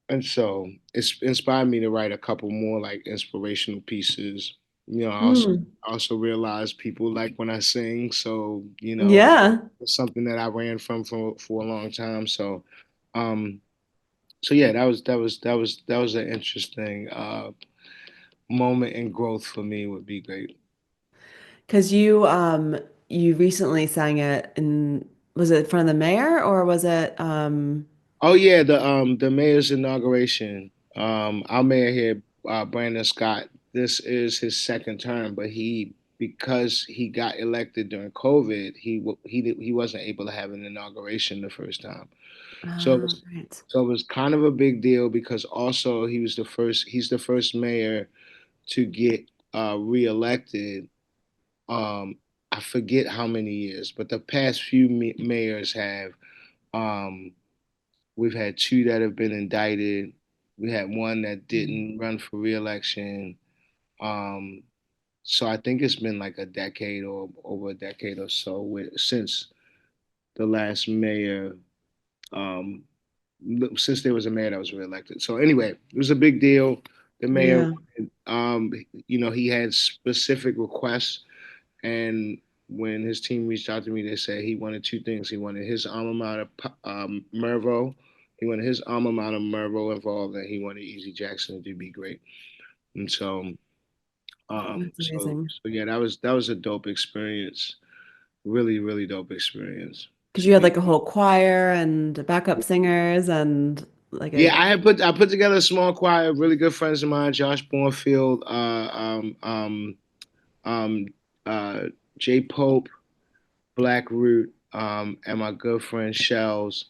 and so it's inspired me to write a couple more like inspirational pieces. mm. I also realize people like when I sing. So, Yeah. it's something that I ran from for a long time. Um, so yeah, that was an interesting moment in growth for me would be great. Because you recently sang it in was it in front of the mayor or was it Oh yeah, the mayor's inauguration. Our mayor here, Brandon Scott. This is his second term, but he because he got elected during COVID, he wasn't able to have an inauguration the first time. So it was Right. so it was kind of a big deal because also he's the first mayor to get reelected. Um, I forget how many years, but the past few mayors have. Um, we've had two that have been indicted. We had one that didn't run for reelection. Um, so I think it's been like a decade or over a decade or so since the last mayor, um, since there was a mayor that was reelected. So anyway, it was a big deal. The mayor, Yeah. he had specific requests, and when his team reached out to me, they said he wanted two things. He wanted his alma mater, Mervo. He wanted his alma mater, Mervo, involved, and he wanted Easy Jackson to be great. And so, That's amazing. so yeah, that was a dope experience. Really, really dope experience Because to you had be. like a whole choir and backup singers and like a Yeah, I put together a small choir of really good friends of mine, Josh Bornfield, um, uh, Jay Pope, Black Root, and my good friend Shells.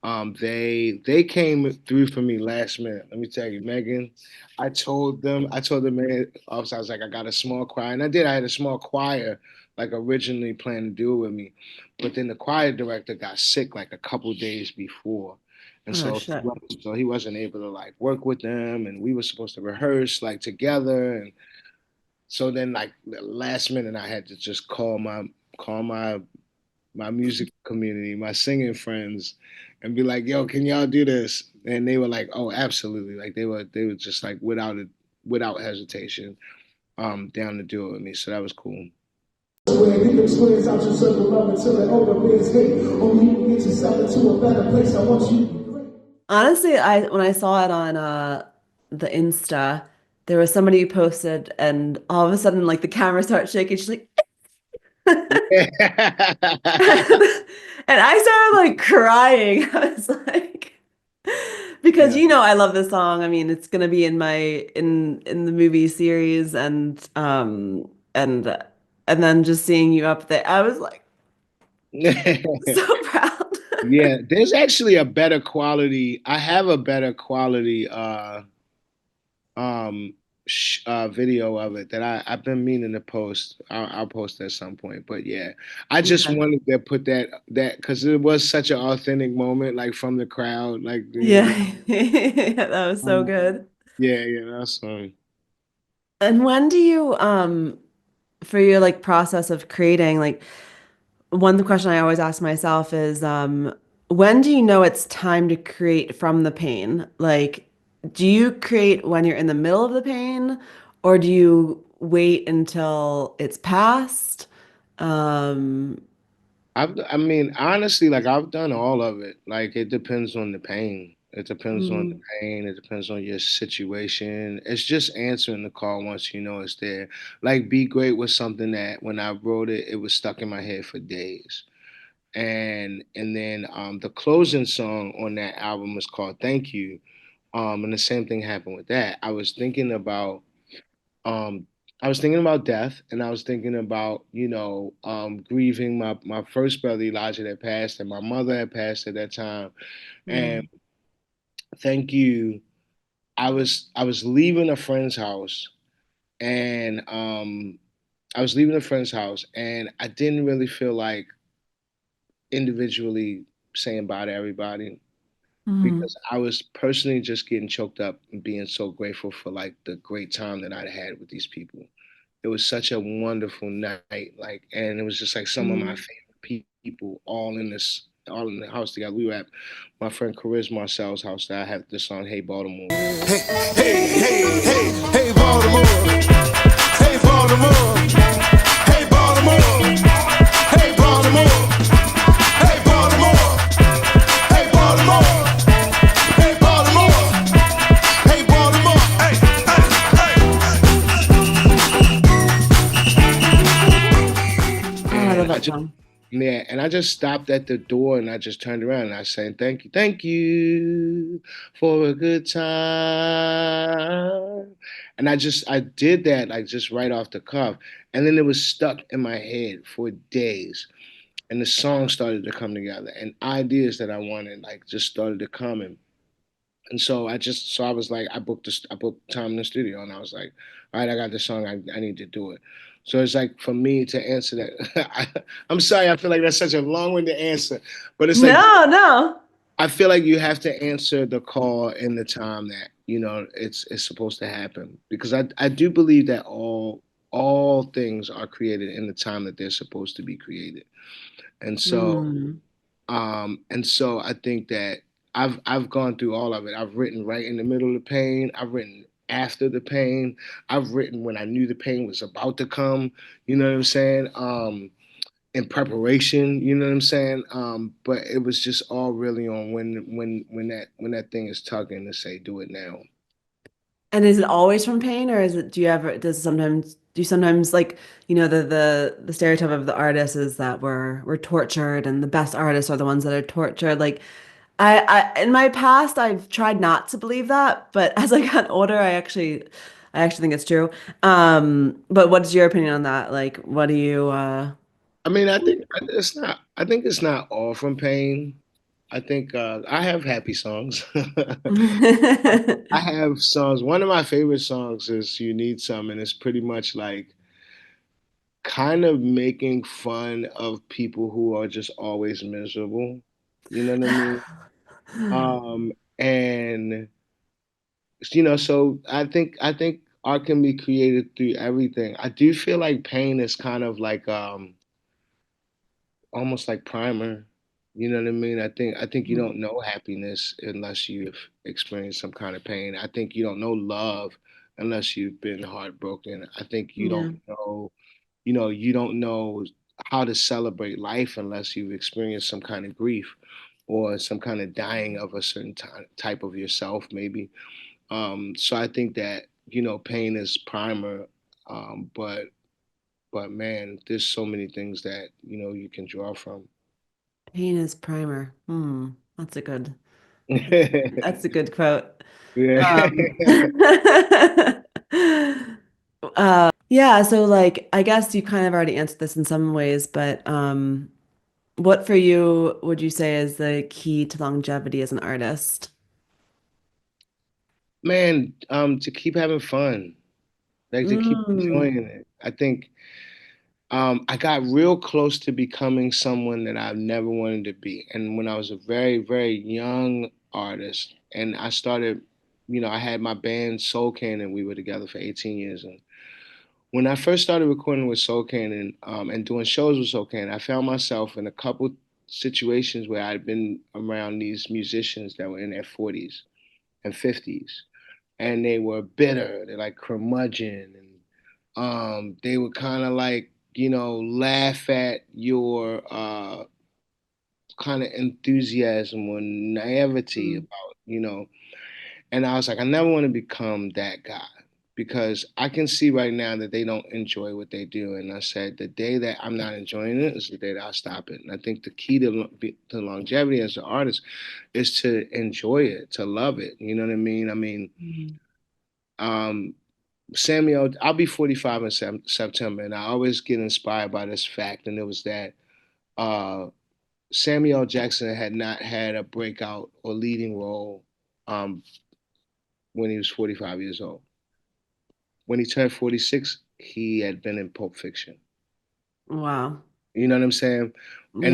They came through for me last minute. Let me tell you, Megan. I told the man officer, I was like, I got a small choir, and I did. I had a small choir, like originally planned to do it with me, but then the choir director got sick like a couple days before, and oh so shit. he wasn't able to like work with them, and we were supposed to rehearse like together, and so then like the last minute, I had to just call my music community, my singing friends, and be like, "Yo, can y'all do this?" And they were like, "Oh, absolutely!" Like they were just like without hesitation, down to do it with me. So that was cool. Honestly, I when I saw it on the Insta, there was somebody who posted and all of a sudden like the camera starts shaking. She's like and I started like crying. I was like because Yeah. you know I love this song. I mean, it's gonna be in my in the movie series and then just seeing you up there, I was like so proud. Yeah, there's actually a better quality. I have a better quality um video of it that I've been meaning to post. I'll post at some point. But yeah, I just Okay. wanted to put that because it was such an authentic moment, like from the crowd, like Yeah. That was so good. yeah, yeah, that's And when do you for your like process of creating like one question I always ask myself is when do you know it's time to create from the pain? Like do you create when you're in the middle of the pain or do you wait until it's past? Um I mean, honestly, like I've done all of it. Like it depends on the pain. It depends on the mm, pain. It depends on your situation. It's just answering the call once you know it's there. Like Be Great was something that when I wrote it, it was stuck in my head for days. And then the closing song on that album is called Thank You. And the same thing happened with that. Um I was thinking about death, and I was thinking about, grieving my first brother Elijah that passed, and my mother had passed at that time. And mm, thank you. I was leaving a friend's house, and I was leaving a friend's house, and I didn't really feel like individually saying bye to everybody mm, because I was personally just getting choked up and being so grateful for like the great time that I'd had with these people. It was such a wonderful night, like, and it was just like some of my mm. favorite people all in the house together. We were at my friend Charisma Marcel's house that I have this song, Hey Baltimore. Hey Baltimore, hey Baltimore, hey Baltimore, hey Baltimore, hey Baltimore, hey Baltimore, hey Baltimore, hey Baltimore, hey, Oh, I love And I that just song. Yeah, and I just stopped at the door and I just turned around and I said, thank you for a good time. And I did that like just right off the cuff. And then it was stuck in my head for days. And the songs started to come together and ideas that I wanted like just started to come. And so I was like, I booked time in the studio and I was like, all right, I got this song. I need to do it. So it's like for me to answer that, I'm sorry, I feel like that's such a long-winded answer, but it's like No, no. I feel like you have to answer the call in the time that it's supposed to happen because I do believe that all things are created in the time that they're supposed to be created, and so Mm. I think that I've gone through all of it. I've written right in the middle of the pain. I've written after the pain. I've written when I knew the pain was about to come. You know what I'm saying? In preparation, you know what I'm saying? But it was just all really on when that thing is tugging to say, do it now. And is it always from pain, or is it, do you sometimes like, the stereotype of the artist is that we're tortured and the best artists are the ones that are tortured. Like in my past I've tried not to believe that, but as I got older I actually think it's true. But what's your opinion on that? Like what do you I mean, it's not. I think it's not all from pain. I think I have happy songs. I have songs. One of my favorite songs is "You Need Some," and it's pretty much like kind of making fun of people who are just always miserable. You know what I mean? And so I think art can be created through everything. I do feel like pain is kind of like almost like primer. You know what I mean? I think you don't know happiness unless you've experienced some kind of pain. I think you don't know love unless you've been heartbroken. I think Yeah. you don't know how to celebrate life unless you've experienced some kind of grief or some kind of dying of a certain type of yourself, maybe. So I think that, pain is primer, but man, there's so many things that, you can draw from. Pain is primer. That's a good Yeah. that's a good quote. Um, yeah, so like I guess you kind of already answered this in some ways, but what for you would you say is the key to longevity as an artist? Man, to keep having fun, like to keep Mm. enjoying it. I think I got real close to becoming someone that I've never wanted to be. And when I was a very, very young artist, and I started, I had my band Soul Cannon. We were together for 18 years. And when I first started recording with Soul Cannon and doing shows with Soul Cannon, I found myself in a couple situations where I'd been around these musicians that were in their 40s and 50s. And they were bitter. They're like curmudgeon. And they would kind of like, laugh at your kind of enthusiasm or naivety Mm. about, and I was like, I never want to become that guy because I can see right now that they don't enjoy what they do. And I said, the day that I'm not enjoying it is the day that I stop it. And I think the key to longevity as an artist is to enjoy it, to love it. You know what I mean? Mm. Um, Samuel, I'll be 45 in September, and I always get inspired by this fact, and it was that uh, Samuel Jackson had not had a breakout or leading role um, when he was 45 years old. When he turned 46, he had been in Pulp Fiction. Wow. You know what I'm saying? Yeah.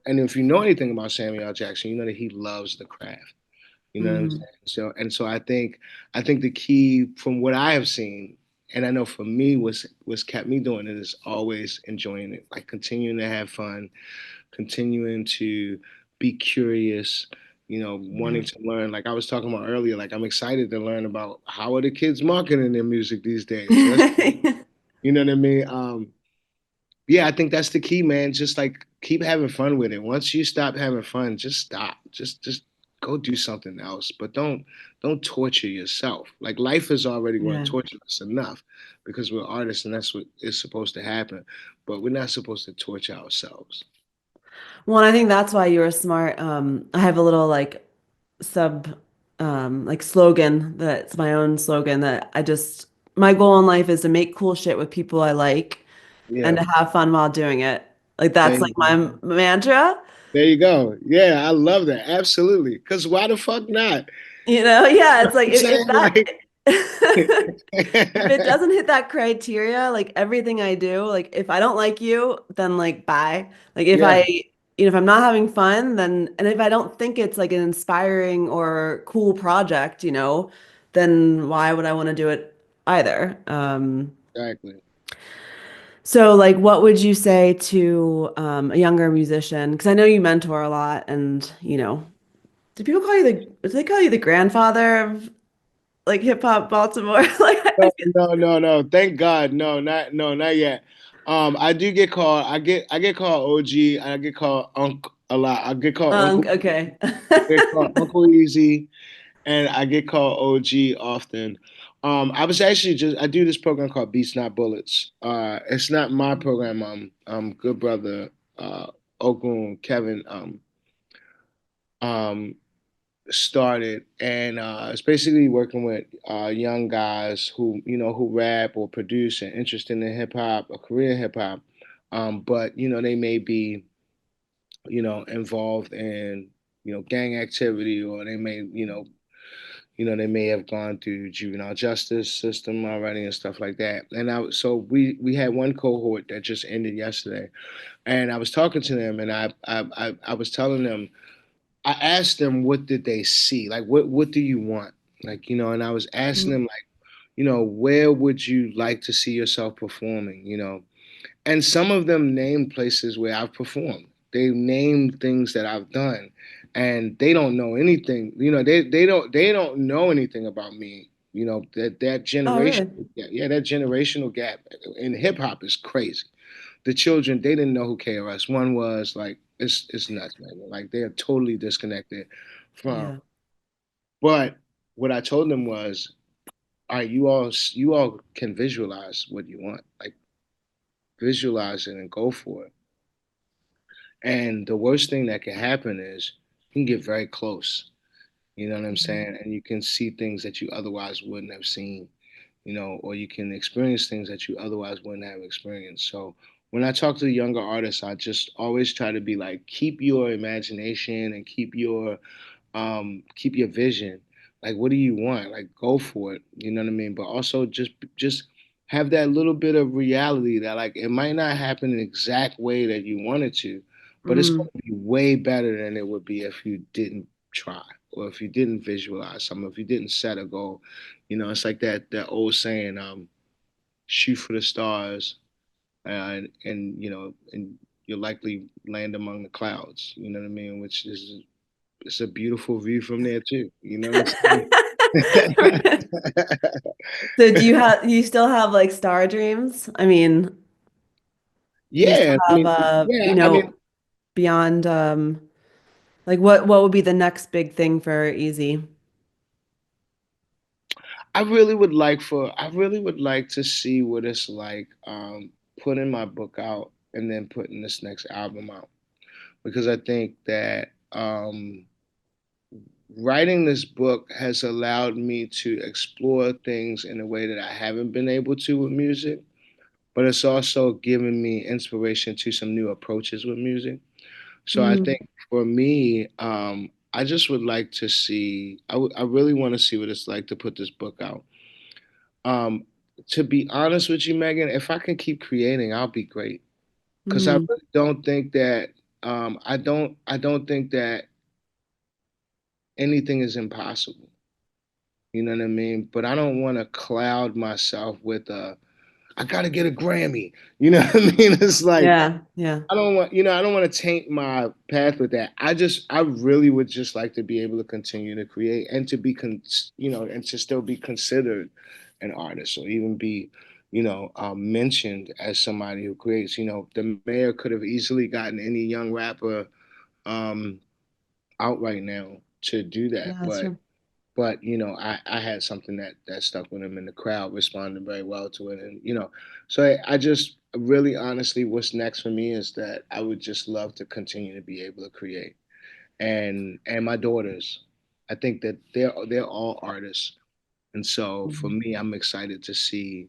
And if you know anything about Samuel L. Jackson, you know that he loves the craft. You know what I'm Mm. saying? So I think the key from what I have seen, and I know for me was kept me doing it is always enjoying it, like continuing to have fun, continuing to be curious, Yeah. wanting to learn. Like I was talking about earlier, like I'm excited to learn about how are the kids marketing their music these days. You know what I mean? Yeah, I think that's the key, man. Just like keep having fun with it. Once you stop having fun, just stop. Just go do something else. But don't torture yourself. Like life is already going to Yeah. torture us enough because we're artists and that's what is supposed to happen. But we're not supposed to torture ourselves. Well, and I think that's why you were smart. I have a little like sub like slogan that's my own slogan that I just my goal in life is to make cool shit with people I like and Yeah. to have fun while doing it. Like There that's you like go. my mantra. There you go. Yeah, I love that. Absolutely. Because why the fuck not? Yeah, it's like I'm if saying that like if it doesn't hit that criteria, like everything I do, like if I don't like you, then like bye. Like if yeah, if I'm not having fun, then and if I don't think it's like an inspiring or cool project, then why would I want to do it either? exactly. So like what would you say to a younger musician? Because I know you mentor a lot and do people call you do they call you the grandfather of like hip hop Baltimore? Like I No, no, no, no. Thank God. Not yet. I do get called. I get called OG. I get called Unc a lot. I get called Uncle. Okay. I get called Uncle Easy, and I get called OG often. I was actually I do this program called Beats Not Bullets. It's not my program. Good brother, Okun Kevin, um, started, and it's basically working with young guys who rap or produce and interested in hip hop or career hip hop, but they may be involved in gang activity, or they may they may have gone through juvenile justice system already and stuff like that. And so we had one cohort that just ended yesterday, and I was talking to them, and I was telling them, I asked them what did they see, like what do you want, like and I was asking them like where would you like to see yourself performing, and some of them named places where I've performed. They named things that I've done, and they don't know anything. They don't know anything about me. That Oh, generation, really? yeah, that generational gap in hip hop is crazy. The children, they didn't know who KRS One was. Like it's nuts, man. Like they are totally disconnected from. Yeah. But what I told them was, all right, you all can visualize what you want, like visualize it and go for it. And the worst thing that can happen is you can get very close. You know what I'm Mhm. saying? And you can see things that you otherwise wouldn't have seen, or you can experience things that you otherwise wouldn't have experienced. So when I talk to the younger artists, I just always try to be like, keep your imagination and keep your vision. Like, what do you want? Like, go for it. You know what I mean? But also just have that little bit of reality that like it might not happen in the exact way that you want it to, but it's Mm. going to be way better than it would be if you didn't try, or if you didn't visualize something, if you didn't set a goal. It's like that old saying, shoot for the stars, and you'll likely land among the clouds. You know what I mean? Which is it's a beautiful view from there too. You know what I'm saying? So do you still have like star dreams? I mean, do you still Yeah, I have mean, yeah, beyond like what would be the next big thing for Easy? I really would like to see what it's like, putting my book out and then putting this next album out, because I think that writing this book has allowed me to explore things in a way that I haven't been able to with music, but it's also given me inspiration to some new approaches with music. So I Mm, think for me, I just would like to see. I really want to see what it's like to put this book out. Um, to be honest with you, Megan, if I can keep creating, I'll be great. Because I mm, really don't think that. I don't think that anything is impossible. You know what I mean? But I don't want to cloud myself with I gotta get a Grammy. You know what I mean? It's like yeah, yeah, I don't want to taint my path with that. I really would just like to be able to continue to create and to be, and to still be considered an artist, or even be, mentioned as somebody who creates. The mayor could have easily gotten any young rapper um, out right now to do yeah, that, that's true. but I had something that stuck with him, and the crowd responded very well to it, and so I just really honestly, what's next for me is that I would just love to continue to be able to create, and my daughters, I think that they're all artists, And so for me, I'm excited to see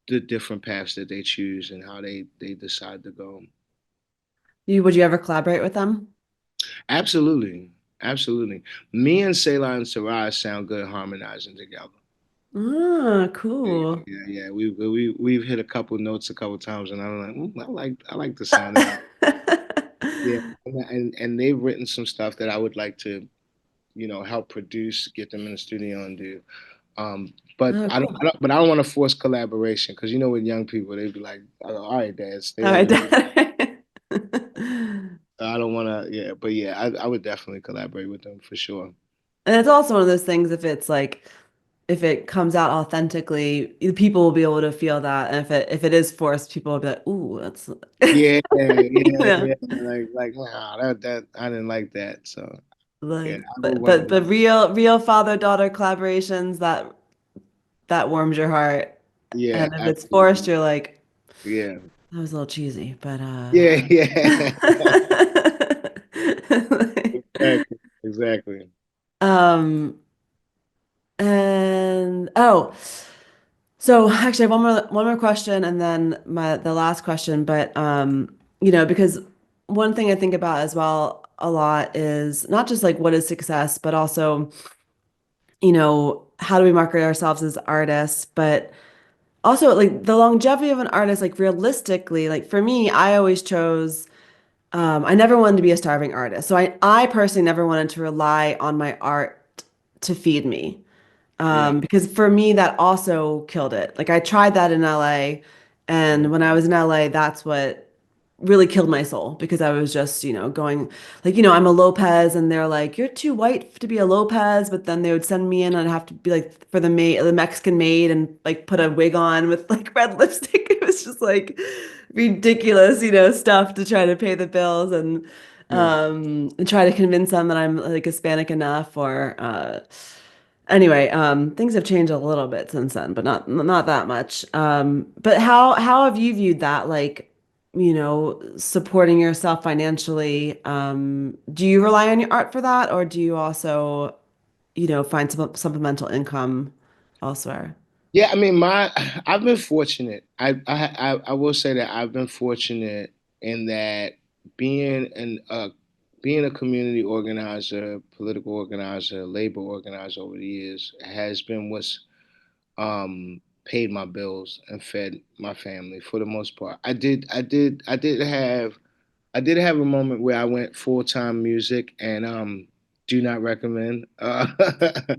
the different paths that they choose and how they decide to go. Would you ever collaborate with them? Absolutely, absolutely. Me and Selah and Sarai sound good harmonizing together. Ah, Yeah, cool. yeah, yeah. We've hit a couple notes a couple times, and I'm like, I like the sound of that. Yeah, and they've written some stuff that I would like to, help produce, get them in the studio and do. But Oh, cool. but I don't want to force collaboration because with young people they'd be like, "Oh, all right, Dad, stay All over right. there." Dad. I don't want to, yeah, but yeah, I would definitely collaborate with them for sure. And it's also one of those things if it's like if it comes out authentically, people will be able to feel that. And if it is forced, people will be like, "Ooh, that's Yeah, yeah, yeah." yeah. Like, nah, that I didn't like that. So yeah, Like I would but want but to. but real father-daughter collaborations that warms your heart. Yeah, And if it's forced, absolutely. you're like, Yeah, that was a little cheesy, but yeah, yeah. like, Exactly, exactly. um and oh, so actually I have one more question and then the last question, but because one thing I think about as well a lot is not just like what is success, but also, how do we market ourselves as artists, but also like the longevity of an artist, like realistically, like for me, I always chose I never wanted to be a starving artist. So I personally never wanted to rely on my art to feed me. Yeah, Because for me, that also killed it. Like I tried that in LA, yeah, and when I was in LA, that's what really killed my soul because I was just, going like, I'm a Lopez, and they're like, you're too white to be a Lopez, but then they would send me in and I'd have to be like for the Mexican maid and like put a wig on with like red lipstick. It was just like ridiculous, stuff to try to pay the bills yeah. and try to convince them that I'm like Hispanic enough or anyway, things have changed a little bit since then, but not that much. But how have you viewed that, like, supporting yourself financially? Do you rely on your art for that, or do you also, find some supplemental income elsewhere? Yeah, I mean, I've been fortunate. I will say that I've been fortunate in that being being a community organizer, political organizer, labor organizer over the years has been what's paid my bills and fed my family for the most part. I did have a moment where I went full-time music and do not recommend. Do not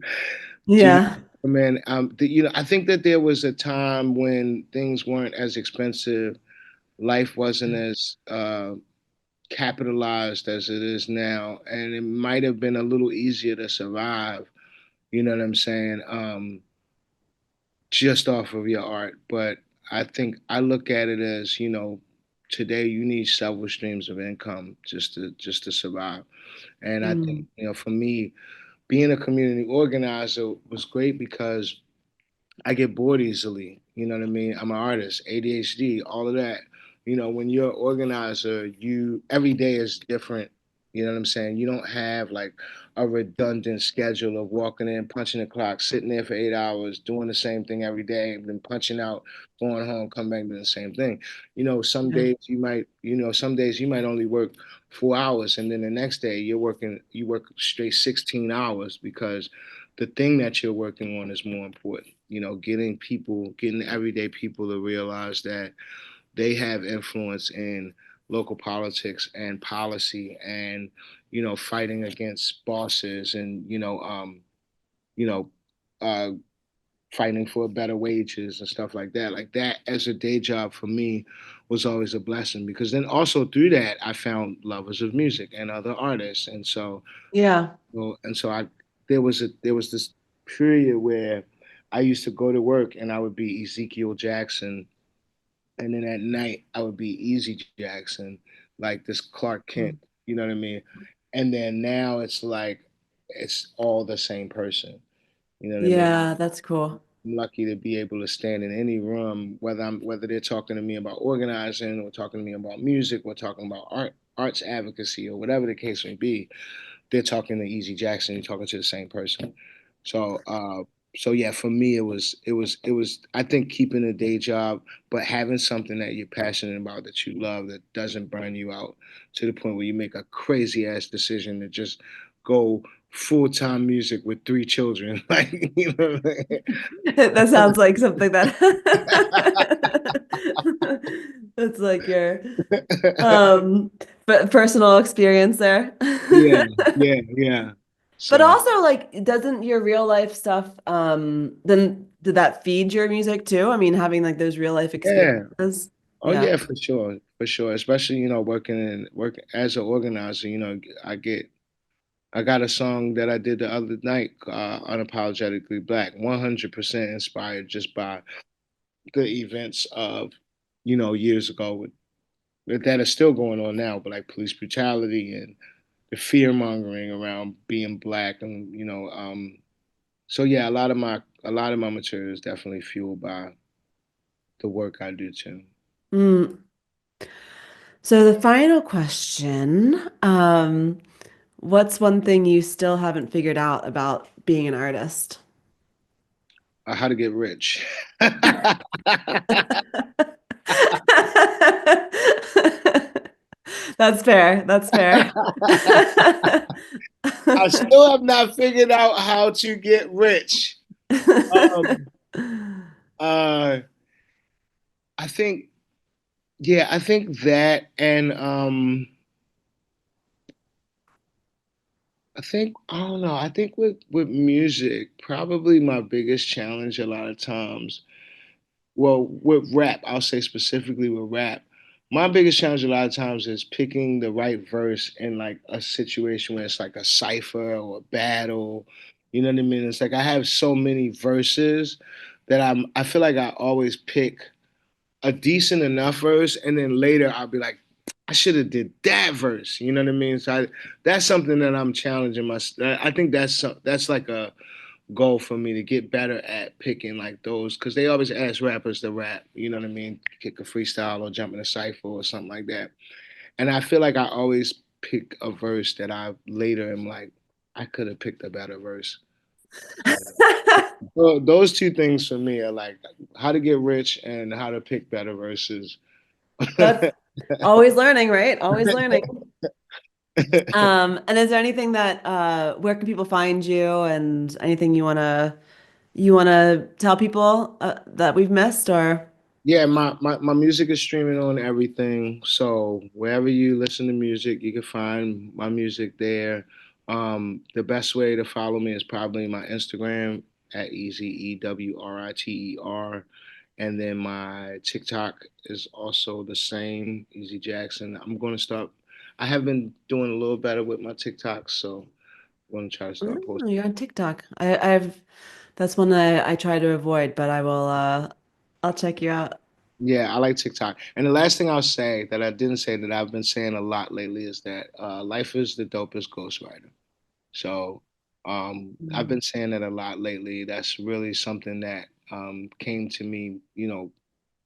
Yeah. recommend. I think that there was a time when things weren't as expensive, life wasn't as capitalized as it is now, and it might have been a little easier to survive. You know what I'm saying? Just off of your art. But I think I look at it as, today you need several streams of income just to survive. And I think, Mm. for me, being a community organizer was great because I get bored easily. You know what I mean? I'm an artist, ADHD, all of that. When you're an organizer, you every day is different. You know what I'm saying? You don't have like a redundant schedule of walking in, punching the clock, sitting there for 8 hours, doing the same thing every day, and then punching out, going home, come back doing the same thing. Yeah. Some days you might only work 4 hours, and then the next day you work straight 16 hours because the thing that you're working on is more important. Getting everyday people to realize that they have influence in local politics and policy and, fighting against bosses and, you know, uh, fighting for better wages and stuff like that. Like that as a day job for me was always a blessing because then also through that I found lovers of music and other artists. Yeah. And so there was this period where I used to go to work and I would be Ezekiel Jackson, and then at night I would be Easy Jackson, like this Clark Kent. Mm. You know what I mean? And then now it's like it's all the same person. You know what I mean? Yeah, that's cool. I'm lucky to be able to stand in any room, whether they're talking to me about organizing or talking to me about music or talking about arts advocacy or whatever the case may be. They're talking to Easy Jackson, you're talking to the same person. So So yeah, for me it was I think keeping a day job, but having something that you're passionate about that you love that doesn't burn you out to the point where you make a crazy ass decision to just go full-time music with three children. Like, you know what I That sounds like something that that's like your mean? um personal experience there. Yeah, yeah, yeah. But So also, like, doesn't your real life stuff, then did that feed your music too? I mean, having like those real life yeah. experiences. Oh Yeah. yeah, for sure. For sure. Especially, working as an organizer, I get I got a song that I did the other night, Unapologetically Black, 100% inspired just by the events of, years ago that are still going on now, but like police brutality and the fear mongering around being black and, so yeah, a lot of my material is definitely fueled by the work I do too. Mm. So the final question, what's one thing you still haven't figured out about being an artist? How to get rich. That's fair. That's fair. I still have not figured out how to get rich. Um, uh, I think, yeah, I think that, and I don't know. I think with music, probably my biggest challenge a lot of times. Well, with rap, I'll say specifically with rap, my biggest challenge a lot of times is picking the right verse in like a situation where it's like a cipher or a battle. You know what I mean? It's like I have so many verses that I feel like I always pick a decent enough verse, and then later I'll be like, I should have did that verse. You know what I mean? That's something that I'm challenging my. I think that's like a goal for me to get better at picking like those because they always ask rappers to rap. You know what I mean? Kick a freestyle or jump in a cipher or something like that. And I feel like I always pick a verse that I later am like, I could have picked a better verse. So, well, those two things for me are like how to get rich and how to pick better verses. That's always learning, right? Always learning. And is there anything that where can people find you and anything you wanna tell people that we've missed or Yeah, my music is streaming on everything. So wherever you listen to music, you can find my music there. The best way to follow me is probably my Instagram at Easy Ewriter. And then my TikTok is also the same, Easy Jackson. I have been doing a little better with my TikTok, so I'm gonna try to start Oh, posting. you're on TikTok. I've that's one I try to avoid, but I'll check you out. Yeah, I like TikTok. And the last thing I'll say that I didn't say that I've been saying a lot lately is that life is the dopest ghostwriter. So I've Mm. been saying that a lot lately. That's really something that came to me,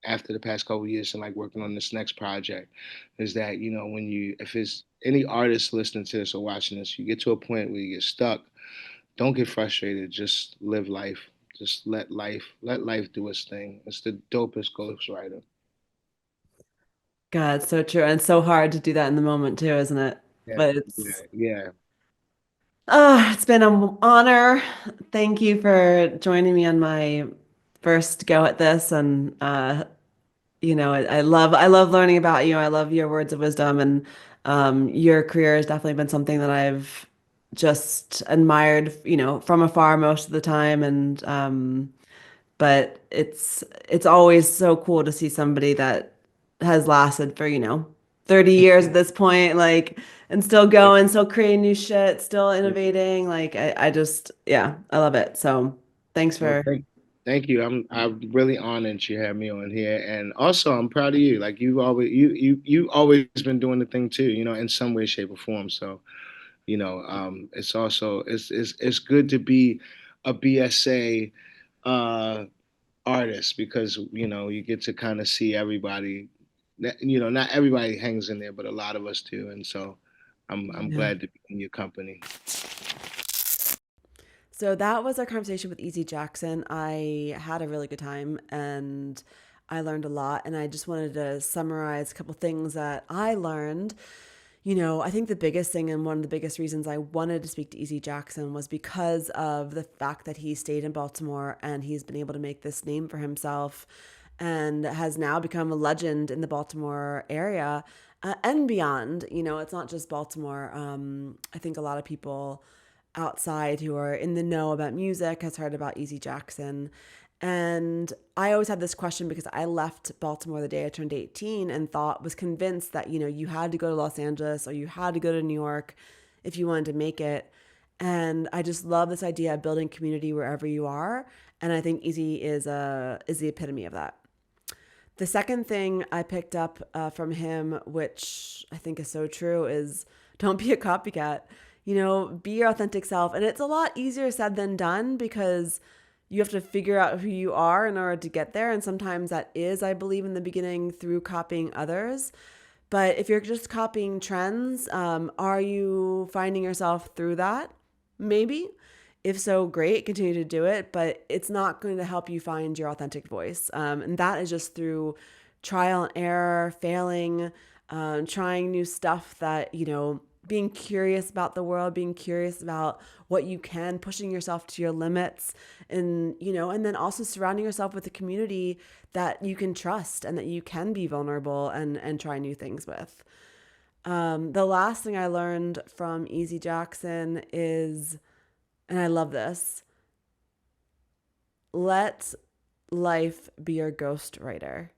after the past couple of years and like working on this next project, is that if it's any artist listening to this or watching this, you get to a point where you get stuck. Don't get frustrated. Just live life. Just let life do its thing. It's the dopest ghostwriter. God, so true. And so hard to do that in the moment too, isn't it? Yeah, But yeah, it's yeah. it's been an honor. Thank you for joining me on my first go at this. And I love learning about you. I love your words of wisdom, and your career has definitely been something that I've just admired, from afar most of the time. And but it's always so cool to see somebody that has lasted for 30 years at this point, like, and still going, still creating new shit, still innovating. Like I just, yeah, I love it. So thanks Well, for thank you. I'm really honored you have me on here, and also I'm proud of you. Like you always been doing the thing too. In some way, shape, or form. So it's also it's good to be a BSA uh, artist because you get to kind of see everybody. Not everybody hangs in there, but a lot of us do, and so I'm yeah. glad to be in your company. So that was our conversation with Easy Jackson. I had a really good time and I learned a lot. And I just wanted to summarize a couple things that I learned. I think the biggest thing and one of the biggest reasons I wanted to speak to Easy Jackson was because of the fact that he stayed in Baltimore and he's been able to make this name for himself and has now become a legend in the Baltimore area and beyond. It's not just Baltimore. I think a lot of people outside who are in the know about music has heard about Easy Jackson. And I always had this question because I left Baltimore the day I turned 18 and was convinced that, you had to go to Los Angeles or you had to go to New York if you wanted to make it. And I just love this idea of building community wherever you are. And I think Easy is the epitome of that. The second thing I picked up from him, which I think is so true, is don't be a copycat. Be your authentic self. And it's a lot easier said than done because you have to figure out who you are in order to get there. And sometimes that is, I believe, in the beginning through copying others. But if you're just copying trends, are you finding yourself through that? Maybe. If so, great, continue to do it. But it's not going to help you find your authentic voice. And that is just through trial and error, failing, trying new stuff that, being curious about the world, being curious about what you can, pushing yourself to your limits, and then also surrounding yourself with a community that you can trust and that you can be vulnerable and try new things with. The last thing I learned from Easy Jackson is, and I love this, let life be your ghostwriter.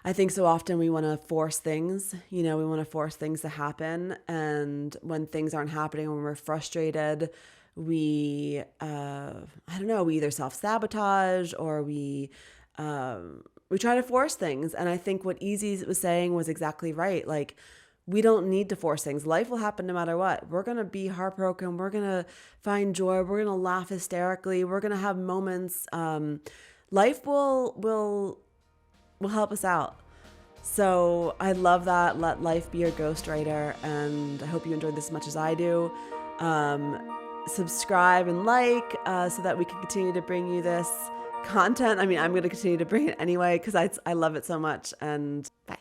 I think so often we want to force things, we want to force things to happen. And when things aren't happening, when we're frustrated, we either self-sabotage or we try to force things. And I think what Easy was saying was exactly right. Like, we don't need to force things. Life will happen no matter what. We're going to be heartbroken. We're going to find joy. We're going to laugh hysterically. We're going to have moments. Life will help us out. So I love that. Let life be your ghostwriter. And I hope you enjoyed this as much as I do. Subscribe and like so that we can continue to bring you this content. I mean, I'm going to continue to bring it anyway because I love it so much. And bye.